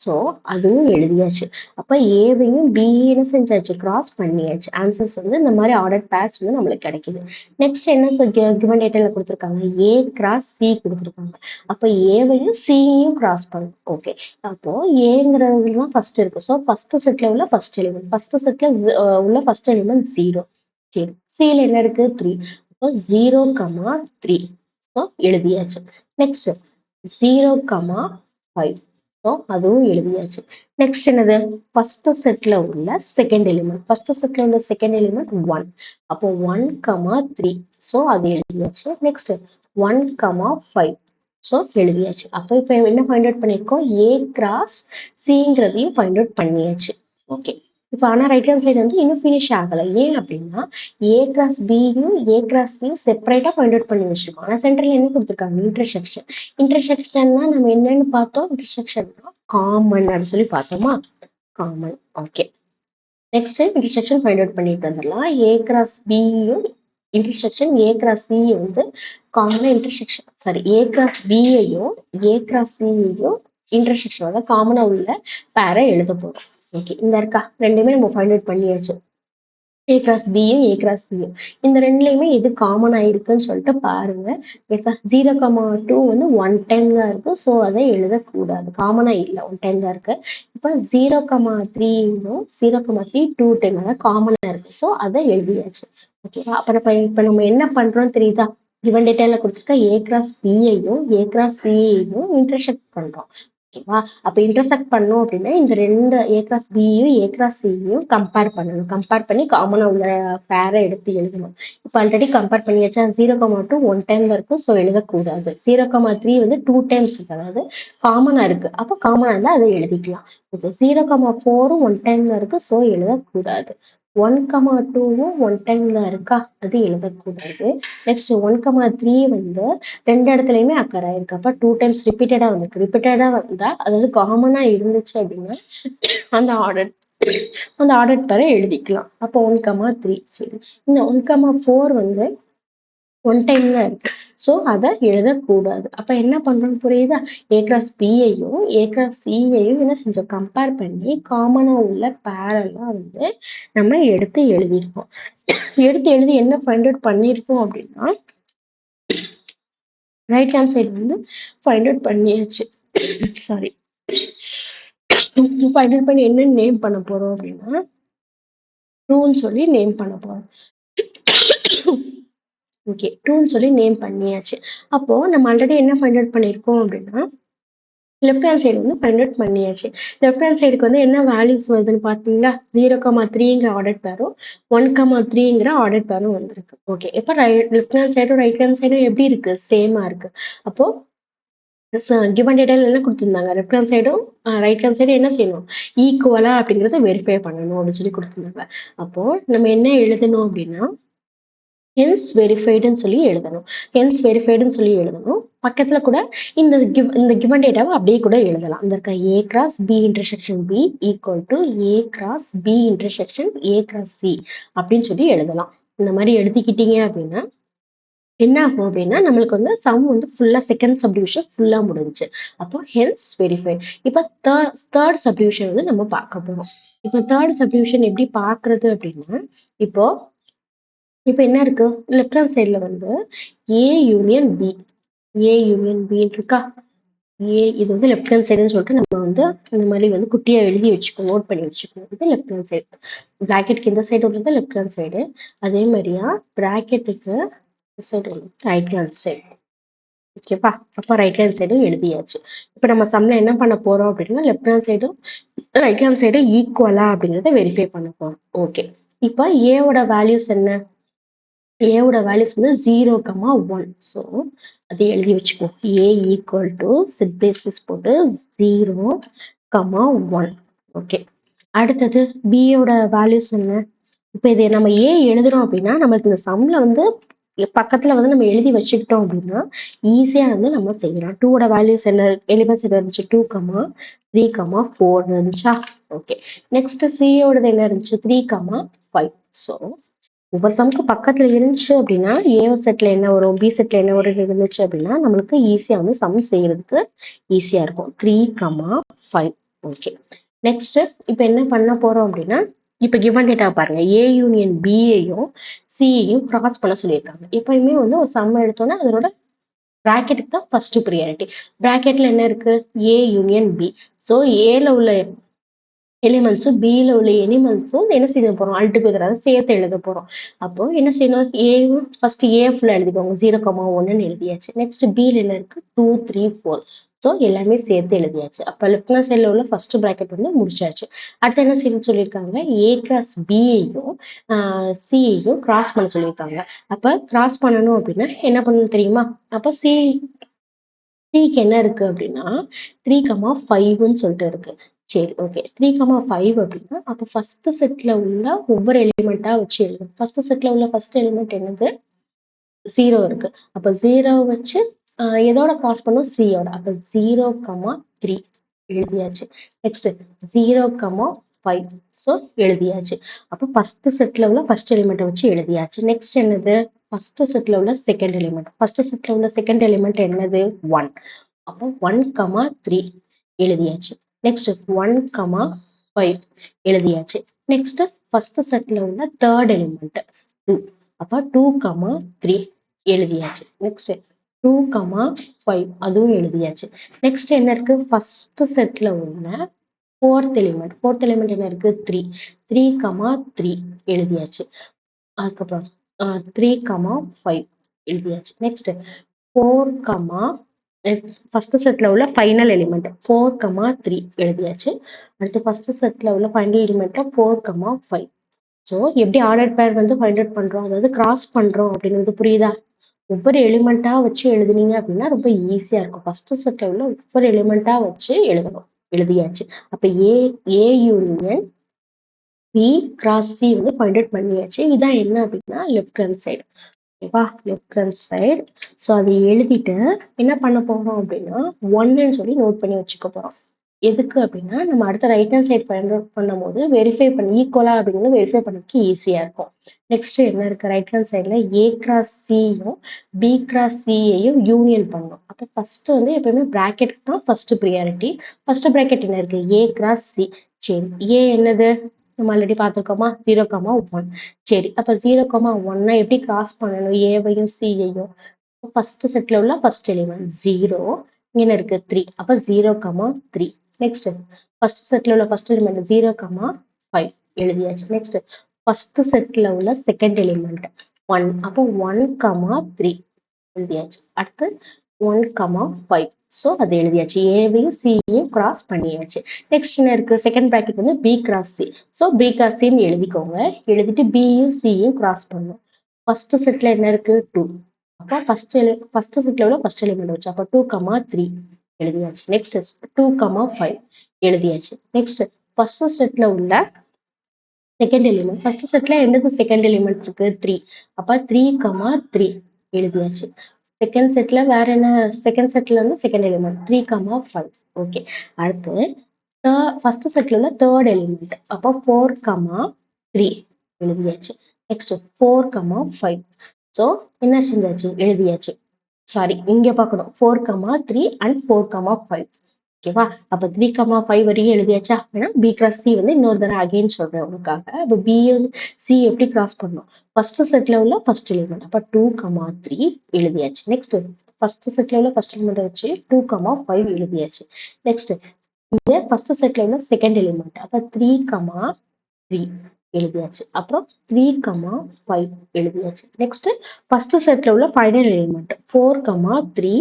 ஸோ அதுவும் எழுதியாச்சு. அப்ப ஏவையும் பின்னு செஞ்சாச்சு, கிராஸ் பண்ணியாச்சு. ஆன்சர்ஸ் வந்து இந்த மாதிரி ஆர்டர் பேர்ஸ் வந்து நம்மளுக்கு கிடைக்குது. நெக்ஸ்ட் என்ன கிவன் டேட்டால கொடுத்துருக்காங்க, ஏ கிராஸ் சி கொடுத்துருக்காங்க. அப்ப ஏவையும் சியையும் கிராஸ் பண்ணும். ஓகே, அப்போ ஏங்கிறது தான் ஃபர்ஸ்ட் இருக்கு. ஸோ ஃபர்ஸ்ட் செட்ல உள்ள ஃபர்ஸ்ட் எலிமெண்ட், ஃபர்ஸ்ட் செட்ல உள்ள ஃபர்ஸ்ட் எலிமெண்ட் 0. சரி, சில என்ன இருக்கு 3. அப்போ 0, 3. ஸோ எழுதியாச்சு. நெக்ஸ்ட் 0, 5. ஸோ அதுவும் எழுதியாச்சு. நெக்ஸ்ட் என்னது, ஃபர்ஸ்ட் செட்ல உள்ள செகண்ட் எலிமெண்ட், ஃபர்ஸ்ட் செட்ல உள்ள செகண்ட் எலிமெண்ட் 1. அப்போ 1, 3. ஸோ அது எழுதியாச்சு. நெக்ஸ்ட் 1, 5. ஸோ எழுதியாச்சு. அப்போ இப்போ என்ன ஃபைண்ட் அவுட் பண்ணியிருக்கோம், ஏ கிராஸ் சிங்கிறதையும் ஃபைண்ட் அவுட் பண்ணியாச்சு. ஓகே, இப்போ ஆனால் ரைட் ஹேண்ட் சைடு வந்து இன்னும் ஃபினிஷ் ஆகலை. ஏன் அப்படின்னா ஏ கிராஸ் பியும் ஏ கிராஸ் சியும் செப்பரேட்டாக ஃபைண்ட் அவுட் பண்ணி வச்சிருக்கோம். ஆனால் சென்டரில் என்ன கொடுத்துருக்காங்க, இன்டர்செக்ஷன். இன்டர்செக்ஷன்னா நம்ம என்னன்னு பார்த்தோம், இன்டர்செக்ஷன்னா காமன் அப்படின்னு சொல்லி பார்த்தோமா, common. Okay, next intersection find out பண்ணிட்டு வந்துடலாம். ஏ கிராஸ் பியும் இன்டர்செக்ஷன் ஏ கிராஸ் சி வந்து காமனா இன்டர்செக்ஷன், சாரி, ஏ கிராஸ் பியையும் ஏ கிராஸ் சியையும் இன்டர்செக்ஷனோட காமனா உள்ள பேரை எழுத போறோம். ஓகே, இந்த இருக்கா ரெண்டுமே நம்ம ஃபைண்ட் அவுட் பண்ணியாச்சு. ஏ கிராஸ் பியும் ஏ கிராஸ் சியும் இந்த ரெண்டுலையுமே எது காமன் ஆயிருக்குன்னு சொல்லிட்டு பாருங்க. 0, 2 வந்து 1 டைம் தான் இருக்கு. ஸோ அதை எழுதக்கூடாது, காமனா இல்லை, 1 டைம் தான் இருக்கு. இப்போ 0, 3யும் 0, 3 2 டைம் தான் காமனா இருக்கு. ஸோ அதை எழுதியாச்சு. ஓகேவா, அப்புறம் இப்போ நம்ம என்ன பண்றோம் தெரியுதா, கிவன் டேட்டால கொடுத்துருக்க ஏ கிராஸ் பியையும் ஏ கிராஸ் சியையும் இன்டர்செக்ட் பண்றோம். ஓகேவா, அப்ப இன்டர்செக்ட் பண்ணோம் அப்படின்னா இந்த ரெண்டு ஏ கிராஸ் பியும் ஏ கிராஸ் சியும் கம்பேர் பண்ணணும். கம்பேர் பண்ணி காமனா உள்ள பேரை எடுத்து எழுதணும். இப்போ ஆல்ரெடி கம்பேர் பண்ணியாச்சா, 0, 2 1 டைம்ல இருக்கு. ஸோ எழுதக்கூடாது. 0, 3 வந்து 2 டைம்ஸ் இருக்கு, அதாவது காமனா இருக்கு. அப்போ காமனா இருந்தா அதை எழுதிக்கலாம். ஓகே, 0, 4ம் 1 டைம்ல இருக்கு. ஸோ எழுதக்கூடாது. 1, 2வும் 1 டைம்ல இருக்கா, அது எழுதக்கூடாது. நெக்ஸ்ட் 1, 3 வந்து ரெண்டு இடத்துலயுமே அக்கர் ஆயிருக்கு. அப்ப 2 டைம்ஸ் ரிப்பீட்டடா வந்திருக்கு. ரிப்பீட்டடா வந்தா, அதாவது காமனா இருந்துச்சு அப்படின்னா அந்த ஆர்டர் பேரை எழுதிக்கலாம். அப்போ 1, 3. சரி, இந்த 1, 4 வந்து 1 டைம்ல இருக்கு. ஸோ அதை எழுதக்கூடாது. அப்ப என்ன பண்றோம்னு புரியுதா, ஏ கிராஸ் பியையும் ஏ கிராஸ் சியையும் என்ன செஞ்சோம், கம்பேர் பண்ணி காமனா உள்ள பேரெல்லாம் வந்து நம்ம எடுத்து எழுதியிருக்கோம். எடுத்து எழுதி என்ன ஃபைண்ட் அவுட் பண்ணியிருக்கோம் அப்படின்னா, ரைட் ஹேண்ட் சைடு வந்து ஃபைண்ட் அவுட் பண்ணியாச்சு. சாரி, ஃபைண்ட் அவுட் பண்ணி என்ன நேம் பண்ண போறோம் அப்படின்னா, டூன்னு சொல்லி நேம் பண்ண போறோம். ஓகே, டூன்னு சொல்லி நேம் பண்ணியாச்சு. அப்போ நம்ம ஆல்ரெடி என்ன ஃபைண்ட் அவுட் பண்ணியிருக்கோம் அப்படின்னா, லெஃப்ட் ஹேண்ட் சைடு வந்து ஃபைண்ட் அவுட் பண்ணியாச்சு. லெஃப்ட் ஹேண்ட் சைடுக்கு வந்து என்ன வேல்யூஸ் வருதுன்னு பார்த்தீங்களா, 0, 3ங்கிற ஆர்டர் பேரும் 1, 3ங்கிற ஆர்டர் பேரும் வந்திருக்கு. ஓகே, இப்போ லெஃப்ட் ஹேண்ட் சைடும் ரைட் ஹேண்ட் சைடும் எப்படி இருக்கு, சேமா இருக்கு. அப்போ கிவன் டேட்டால என்ன கொடுத்துருந்தாங்க, லெஃப்ட் ஹேண்ட் சைடும் ரைட் ஹேண்ட் சைடும் என்ன செய்யணும், ஈக்குவலா அப்படிங்கிறத வெரிஃபை பண்ணணும் அப்படின்னு சொல்லி கொடுத்துருந்தாங்க. அப்போ நம்ம என்ன எழுதணும் அப்படின்னா, ஹென்ஸ் வெரிஃபைடுன்னு சொல்லி எழுதணும். ஹென்ஸ் வெரிஃபைடுன்னு சொல்லி எழுதணும். பக்கத்துல கூட இந்த கிவன் டேட்டாவை அப்படியே கூட எழுதலாம். இந்த இருக்க A cross B intersection B equal to A cross B intersection A cross C அப்படின்னு சொல்லி எழுதலாம். இந்த மாதிரி எழுதிக்கிட்டீங்க அப்படின்னா என்ன ஆகும் அப்படின்னா, நம்மளுக்கு வந்து சம் வந்து ஃபுல்லா செகண்ட் சப்டிவிஷன் ஃபுல்லா முடிஞ்சு. அப்போ ஹென்ஸ் வெரிஃபைட். இப்போ தேர்ட் சப்டிவிஷன் வந்து நம்ம பார்க்க போறோம். இப்போ தேர்ட் சப்டிவிஷன் எப்படி பார்க்கறது அப்படின்னா, இப்போ இப்போ என்ன இருக்கு, லெஃப்ட் ஹேண்ட் சைட்ல வந்து A union B, A union B இருக்கா. ஏ இது வந்து லெஃப்ட் ஹேண்ட் சைடுன்னு சொல்லிட்டு நம்ம வந்து இந்த மாதிரி வந்து குட்டியா எழுதி வச்சுக்கோ, நோட் பண்ணி வச்சுக்கணும். இது லெஃப்ட் ஹேண்ட் சைடு. பிராக்கெட்டுக்கு இந்த சைடு உள்ளது லெஃப்ட் ஹேண்ட் சைடு. அதே மாதிரியா பிராக்கெட்டுக்கு சைடு உள்ளது ரைட் ஹேண்ட் சைடு. ஓகேப்பா, அப்போ ரைட் ஹேண்ட் சைடும் எழுதியாச்சு. இப்போ நம்ம சம்ல என்ன பண்ண போறோம் அப்படின்னா, லெஃப்ட் ஹேண்ட் சைடும் ரைட் ஹேண்ட் சைடும் ஈக்குவலா அப்படிங்கிறத வெரிஃபை பண்ண போறோம். ஓகே, இப்போ ஏவோட வேல்யூஸ் என்ன, ஏவோட வேல்யூஸ் வந்து 0,1. ஸோ அதை எழுதி வச்சுக்கோ. ஏ ஈக்குவல் டு செட் பேசிஸ் போட்டு 0,1. ஓகே. அடுத்தது பியோட வேல்யூஸ் என்ன? இப்போ இதை நம்ம ஏ எழுதுறோம் அப்படின்னா நம்மளுக்கு இந்த சம்ல வந்து பக்கத்துல வந்து நம்ம எழுதி வச்சுக்கிட்டோம் அப்படின்னா ஈஸியா வந்து நம்ம செய்யலாம். 2ஓட வேல்யூஸ் என்ன எலிமெண்ட்ஸ் என்ன இருந்துச்சு? 2,3,4 இருந்துச்சா? ஓகே. நெக்ஸ்ட் சியோடது என்ன இருந்துச்சு? 3,5. ஸோ ஒவ்வொரு சம்க்கு பக்கத்துல இருந்துச்சு அப்படின்னா ஏ செட்ல என்ன வரும், பி செட்ல என்ன வரும் இருந்துச்சு அப்படின்னா நம்மளுக்கு ஈஸியா வந்து சம் செய்யறதுக்கு ஈஸியா இருக்கும். 3,5. ஓகே. நெக்ஸ்ட் இப்போ என்ன பண்ண போறோம் அப்படின்னா இப்போ கிவன் டேட்டா பாருங்க. ஏ யூனியன் பியையும் சியையும் கிராஸ் பண்ண சொல்லியிருக்காங்க. எப்பயுமே வந்து ஒரு சம் எடுத்தோன்னா அதனோட பிராக்கெட்டுக்கு தான் ஃபர்ஸ்ட் ப்ரியாரிட்டி. பிராக்கெட்ல என்ன இருக்கு? ஏ யூனியன் பி. ஸோ ஏல உள்ள எலிமெண்ட்ஸும் பியில் உள்ள எலிமெண்ட்ஸும் என்ன செய்ய போறோம்? அல்டுகெதர், அதை சேர்த்து எழுத போறோம். அப்போ என்ன செய்யணும்? ஏவும் ஃபர்ஸ்ட் ஏ ஃபுல்லா எழுதிக்கோங்க. 0,1 எழுதியாச்சு. நெக்ஸ்ட் பியில் என்ன இருக்கு? 2, 3, 4. ஸோ எல்லாமே சேர்த்து எழுதியாச்சு. அப்போ லெஃப்ட் ஹேண்ட் சைடில் உள்ள ஃபர்ஸ்ட் பிராக்கெட் வந்து முடிச்சாச்சு. அடுத்து என்ன செய்யணும்னு சொல்லியிருக்காங்க? ஏ கிராஸ் பியையும் சியையும் கிராஸ் பண்ண சொல்லியிருக்காங்க. அப்போ கிராஸ் பண்ணணும் அப்படின்னா என்ன பண்ணணும் தெரியுமா? அப்போ சிக்கு என்ன இருக்கு அப்படின்னா 3,5ன்னு சொல்லிட்டு இருக்கு. சரி, ஓகே. 3,5 அப்படின்னா அப்போ ஃபர்ஸ்ட் செட்ல உள்ள ஒவ்வொரு எலிமெண்டா வச்சு எழுதணும். ஃபர்ஸ்ட் செட்ல உள்ள ஃபர்ஸ்ட் எலிமெண்ட் என்னது? 0 இருக்கு. அப்போ 0 வச்சு எதோட கிராஸ் பண்ணும்? சியோட. அப்போ 0,3 எழுதியாச்சு. நெக்ஸ்ட் 0,5. ஸோ எழுதியாச்சு. அப்போ ஃபர்ஸ்ட் செட்ல உள்ள ஃபர்ஸ்ட் எலிமெண்ட்டை வச்சு எழுதியாச்சு. நெக்ஸ்ட் என்னது? ஃபர்ஸ்ட் செட்ல உள்ள செகண்ட் எலிமெண்ட். ஃபர்ஸ்ட் செட்ல உள்ள செகண்ட் எலிமெண்ட் என்னது? 1. அப்போ 1,3 எழுதியாச்சு. நெக்ஸ்ட் 1,5 எழுதியாச்சு. நெக்ஸ்ட் ஃபர்ஸ்ட் செட்ல உள்ள தேர்ட் எலிமெண்ட் 2. அப்போ 2,3 எழுதியாச்சு. நெக்ஸ்ட் 2,5 அதுவும் எழுதியாச்சு. நெக்ஸ்ட் என்ன இருக்கு? ஃபர்ஸ்ட் செட்ல உள்ள ஃபோர்த் எலிமெண்ட் என்ன இருக்கு? 3. 3,3 எழுதியாச்சு. அதுக்கப்புறம் 3,5 எழுதியாச்சு. நெக்ஸ்ட் 4, ஃபர்ஸ்ட் செட்ல உள்ள ஃபைனல் எலிமெண்ட் 4,3 எழுதியாச்சு. அடுத்து ஃபர்ஸ்ட் செட்ல உள்ள ஃபைனல் எலிமெண்ட்ல 4,5. ஸோ எப்படி ஆர்டர் பேர் வந்து ஃபைண்ட் அவுட் பண்றோம், அதாவது கிராஸ் பண்றோம் அப்படிங்கிறது புரியுதா? ஒவ்வொரு எலிமெண்டா வச்சு எழுதுனீங்க அப்படின்னா ரொம்ப ஈஸியா இருக்கும். ஃபர்ஸ்ட் செட்ல உள்ள ஒவ்வொரு எலிமெண்டா வச்சு எழுதணும். எழுதியாச்சு. அப்ப A union B cross C வந்து ஃபைண்ட் அவுட் பண்ணியாச்சு. இதான் என்ன அப்படின்னா லெஃப்ட் ஹேண்ட் சைடு. ஓகேவா? Left hand side. ஸோ அதை எழுதிட்டு என்ன பண்ண போறோம் அப்படின்னா 1ன்னு சொல்லி நோட் பண்ணி வச்சுக்க போறோம். எதுக்கு அப்படின்னா நம்ம அடுத்த right hand side find out பண்ணும்போது வெரிஃபை பண்ணி ஈக்குவலா அப்படிங்கிறது வெரிஃபை பண்ணதுக்கு ஈஸியா இருக்கும். நெக்ஸ்ட் என்ன இருக்கு? ரைட் ஹேண்ட் சைட்ல ஏ கிராஸ் சியும் பி கிராஸ் சியையும் யூனியன் பண்ணணும். அப்போ ஃபர்ஸ்ட் வந்து எப்பயுமே பிராக்கெட்டுக்கு தான் ஃபர்ஸ்ட் ப்ரியாரிட்டி. ஃபர்ஸ்ட் பிராக்கெட் என்ன இருக்கு? A cross C. சரி, ஏ என்னது? நம்ம ஆல்ரெடி பார்த்துருக்கோமா? 0,1. சரி, அப்போ 0,1 எப்படி கிராஸ் பண்ணணும்? ஏவையும் சியையும் ஃபர்ஸ்ட் செட்ல உள்ள ஃபர்ஸ்ட் எலிமெண்ட் 0, இங்க இருக்கு 3. அப்போ 0,3. நெக்ஸ்ட் ஃபர்ஸ்ட் செட்ல உள்ள ஃபர்ஸ்ட் எலிமெண்ட் 0,5 எழுதியாச்சு. நெக்ஸ்ட் ஃபர்ஸ்ட் செட்ல உள்ள செகண்ட் எலிமெண்ட் 1. அப்போ 1,3 எழுதியாச்சு. அடுத்து 1,5. ஸோ அது எழுதியாச்சு. ஏவையும் சியையும் கிராஸ் பண்ணியாச்சு. நெக்ஸ்ட் என்ன இருக்கு? செகண்ட் பிராக்கெட் வந்து B cross C. So B cross சின்னு எழுதிக்கோங்க. எழுதிட்டு பியும் சியும் கிராஸ் பண்ணணும். ஃபர்ஸ்ட் செட்ல என்ன இருக்கு? 2. அப்போ ஃபர்ஸ்ட் செட்ல உள்ள ஃபர்ஸ்ட் எலிமெண்ட் வச்சு அப்போ 2,3 எழுதியாச்சு. நெக்ஸ்ட் 2,5 எழுதியாச்சு. நெக்ஸ்ட் ஃபர்ஸ்ட் செட்ல உள்ள செகண்ட் எலிமெண்ட். ஃபர்ஸ்ட் செட்ல என்னது செகண்ட் எலிமெண்ட் இருக்கு? 3. அப்ப 3,3 எழுதியாச்சு. செகண்ட் செட்ல வேற என்ன? செகண்ட் செட்ல வந்து செகண்ட் எலிமெண்ட் 3,5. ஓகே. அடுத்து ஃபர்ஸ்ட் செட்ல உள்ள தேர்ட் எலிமெண்ட் அப்போ 4,3 எழுதியாச்சு. நெக்ஸ்ட் 4,5. ஸோ என்ன செஞ்சாச்சு? எழுதியாச்சு. சாரி, இங்க பார்க்கணும். 4,3 அண்ட் 4,5. ஓகேவா? அப்ப 3,5 வரையும் எழுதியாச்சா? அப்படின்னா பி கிராஸ் சி வந்து இன்னொரு தடவை அகைன் சொல்றேன் உங்களுக்காக. அப்ப பி சி எப்படி கிராஸ் பண்ணணும்? ஃபர்ஸ்ட் செட்ல உள்ள ஃபர்ஸ்ட் எலிமெண்ட் அப்ப 2,3 எழுதியாச்சு. நெக்ஸ்ட் ஃபர்ஸ்ட் செட்ல உள்ள ஃபர்ஸ்ட் எலிமெண்ட் வச்சு 2,5 எழுதியாச்சு. நெக்ஸ்ட் இங்க ஃபர்ஸ்ட் செட்ல உள்ள செகண்ட் எலிமெண்ட் அப்ப 3,3 எழுதியாச்சு. அப்புறம் 3,5 எழுதியாச்சு. நெக்ஸ்ட் ஃபர்ஸ்ட் செட்ல உள்ள ஃபைனல் எலிமெண்ட் 4,3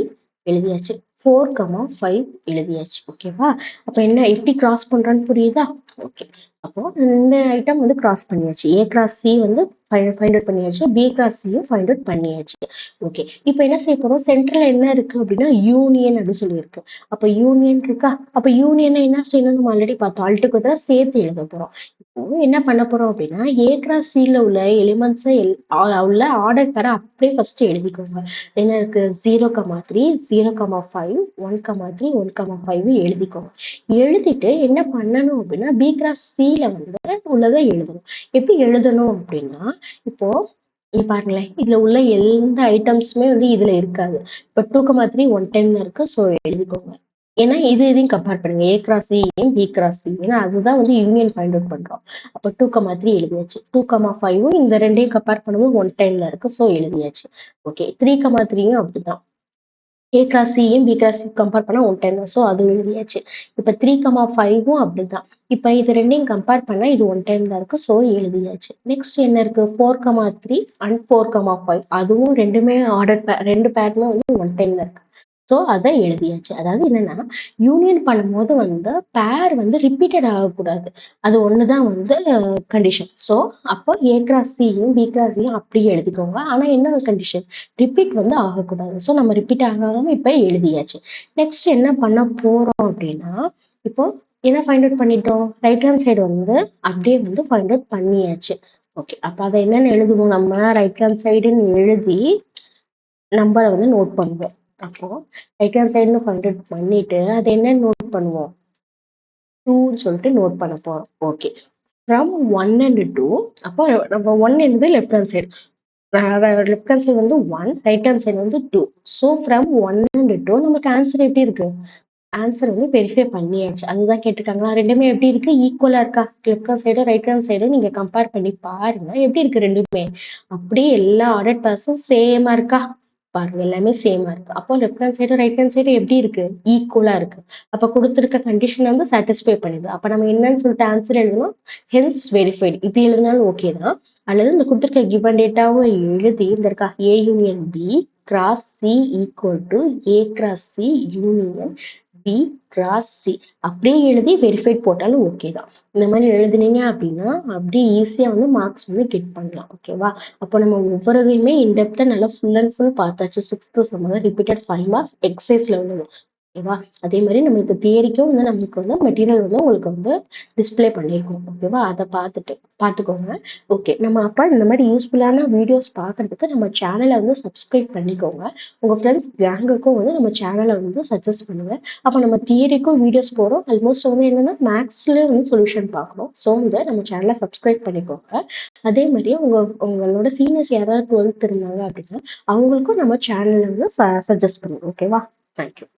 எழுதியாச்சு. 4,5 எழுதியாச்சு. ஓகேவா? அப்ப என்ன எப்படி கிராஸ் பண்றோன்னு புரியுதா? ஓகே. அப்போ இந்த ஐட்டம் வந்து கிராஸ் பண்ணியாச்சு. ஏ கிராஸ் சி வந்து ஃபைண்ட் அவுட் பண்ணியாச்சு. பி கிராஸ் சியும் ஃபைண்ட் அவுட் பண்ணியாச்சு. ஓகே. இப்போ என்ன செய்ய போறோம்? சென்டர்ல என்ன இருக்கு அப்படின்னா யூனியன் அப்படின்னு சொல்லியிருக்கு. அப்போ யூனியன் இருக்கா? அப்போ யூனியனை என்ன செய்யணும்? நம்ம ஆல்ரெடி பார்த்தோம். ஆல்ட்டுக்கு தான் சேர்த்து எழுத போறோம். இப்போ என்ன பண்ண போறோம் அப்படின்னா ஏ கிராஸ் சில உள்ள எலிமெண்ட்ஸை உள்ள ஆர்டர் பேரை அப்படியே ஃபர்ஸ்ட் எழுதிக்கோங்க. என்ன இருக்கு? 0,3 0,5 1,3 1,5 எழுதிக்கோங்க. எழுதிட்டு என்ன பண்ணணும் அப்படின்னா பி கிராஸ் சில வந்து உள்ளதை எழுதணும். எப்படி எழுதணும் அப்படின்னா இப்போ இங்க பாருங்களேன், இதுல உள்ள எந்த ஐட்டம்ஸுமே வந்து இதுல இருக்காது. இப்போ 2,3 110 இருக்கு. ஸோ எழுதிக்கோங்க. ஏன்னா இதையும் கம்பேர் பண்ணுங்க. ஏ கிராஸ் சியும் பி கிராஸ் சி. ஏன்னா அதுதான் வந்து யூனியன் ஃபைண்ட் அவுட் பண்றோம். அப்போ 2,3 எழுதியாச்சு. 2,5 இந்த ரெண்டையும் கம்பேர் பண்ணும்போது 110 இருக்கு. ஸோ எழுதியாச்சு. ஓகே. 3,3யும் அப்படிதான். ஏ கிராஸ் சியும் பி கிராஸ் சி கம்பேர் பண்ணா 110 தான். ஸோ அது எழுதியாச்சு. இப்போ 3,5ம் அப்படிதான். இப்போ இது ரெண்டையும் கம்பேர் பண்ணா இது 110 தான் இருக்கு. ஸோ எழுதியாச்சு. நெக்ஸ்ட் என்ன இருக்கு? 4,3 அண்ட் 4,5 அதுவும் ரெண்டுமே ஆர்டர் ரெண்டு பேருமே வந்து 110 தான் இருக்கு. ஸோ அதை எழுதியாச்சு. அதாவது என்னன்னா யூனியன் பண்ணும்போது வந்து பேர் வந்து ரிப்பீட்டட் ஆகக்கூடாது. அது ஒண்ணுதான் வந்து கண்டிஷன். ஸோ அப்போ ஏ கிராஸ் சியும் பி கிராஸ் சியும் அப்படியே எழுதிக்கோங்க. ஆனா என்ன கண்டிஷன்? ரிப்பீட் வந்து ஆகக்கூடாது. ஸோ நம்ம ரிப்பீட் ஆகாம இப்ப எழுதியாச்சு. நெக்ஸ்ட் என்ன பண்ண போறோம் அப்படின்னா இப்போ என்ன ஃபைண்ட் அவுட் பண்ணிட்டோம்? ரைட் ஹேண்ட் சைடு வந்து அப்படியே வந்து ஃபைண்ட் அவுட் பண்ணியாச்சு. ஓகே. அப்ப அதை என்னன்னு எழுதுவோம்? நம்ம ரைட் ஹேண்ட் சைடுன்னு எழுதி நம்பரை வந்து நோட் பண்ணுவோம். அப்போ ரைட் ஹேண்ட் சைடுன்னு ஃபைண்ட் அவுட் பண்ணிட்டு அது என்னன்னு நோட் பண்ணுவோம்? 2ன்னு சொல்லிட்டு நோட் பண்ண போறோம். ஓகே. ஃப்ரம் 1 அண்ட் 2 அப்போ நம்ம 1 என்பது left hand side. Left hand side வந்து 1, ரைட் ஹேண்ட் சைடு வந்து 2. ஸோ ஃப்ரம் 1 அண்ட் 2 நமக்கு ஆன்சர் எப்படி இருக்கு? ஆன்சர் வந்து வெரிஃபை பண்ணியாச்சு. அதுதான் கேட்டிருக்காங்களா? ரெண்டுமே எப்படி இருக்கு? ஈக்குவலா இருக்கா? லெஃப்ட் ஹேண்ட் சைடும் ரைட் ஹேண்ட் சைடும் நீங்க கம்பேர் பண்ணி பாருங்க. எப்படி இருக்கு ரெண்டுமே? அப்படியே எல்லா ஆர்டர் பேர்ஸும் சேமா இருக்கா? பாருங்க எல்லாமே சேமா இருக்கு. அப்போ லெஃப்ட் ஹேண்ட் சைடும் ரைட் ஹேண்ட் சைடும் எப்படி இருக்கு? ஈக்குவலா இருக்கு. அப்ப குடுத்திருக்க கண்டிஷன் வந்து சாட்டிஸ்ஃபை பண்ணுது. அப்ப நம்ம என்னன்னு சொல்லிட்டு ஆன்சர் எழுதணும்? Hence verified. இப்படி எழுதினாலும் ஓகே தான். அல்லது இந்த குடுத்திருக்க கிவன் டேட்டாவும் எழுதி இந்த இருக்கா A union B cross C equal to A cross C union B cross C அப்படியே எழுதி வெரிஃபைட் போட்டாலும் ஓகே தான். இந்த மாதிரி எழுதுனீங்க அப்படின்னா அப்படியே ஈஸியா வந்து மார்க்ஸ் வந்து கெட் பண்ணலாம். ஓகேவா? அப்போ நம்ம ஒவ்வொருதையுமே இன்டெப்தா நல்லா ஃபுல் அண்ட் ஃபுல் பார்த்தாச்சு. 6th சம் வந்து ரிப்பீட்டட் 5 மார்க்ஸ் எக்ஸசைஸ்ல உள்ளது. ஓகேவா? அதே மாதிரி நம்மளுக்கு தியரிக்கும் வந்து நம்மளுக்கு வந்து மெட்டீரியல் வந்து உங்களுக்கு வந்து டிஸ்ப்ளே பண்ணியிருக்கோம். ஓகேவா? அதை பார்த்துக்கோங்க. ஓகே. நம்ம அப்ப இந்த மாதிரி யூஸ்ஃபுல்லான வீடியோஸ் பார்க்கறதுக்கு நம்ம சேனலை வந்து சப்ஸ்கிரைப் பண்ணிக்கோங்க. உங்க ஃப்ரெண்ட்ஸ் கேங்குக்கும் வந்து நம்ம சேனலை வந்து சஜஸ்ட் பண்ணுங்க. அப்போ நம்ம தியரிக்கும் வீடியோஸ் போறோம். ஆல்மோஸ்ட் வந்து என்னன்னா மேக்ஸ்ல வந்து சொல்யூஷன் பார்க்கணும். ஸோ இதை நம்ம சேனலை சப்ஸ்கிரைப் பண்ணிக்கோங்க. அதே மாதிரியே உங்களோட சீனியர்ஸ் யாராவது 12th இருந்தாங்க அப்படின்னா அவங்களுக்கும் நம்ம சேனல்ல வந்து சஜஸ்ட் பண்ணுவோம். ஓகேவா? தேங்க்யூ.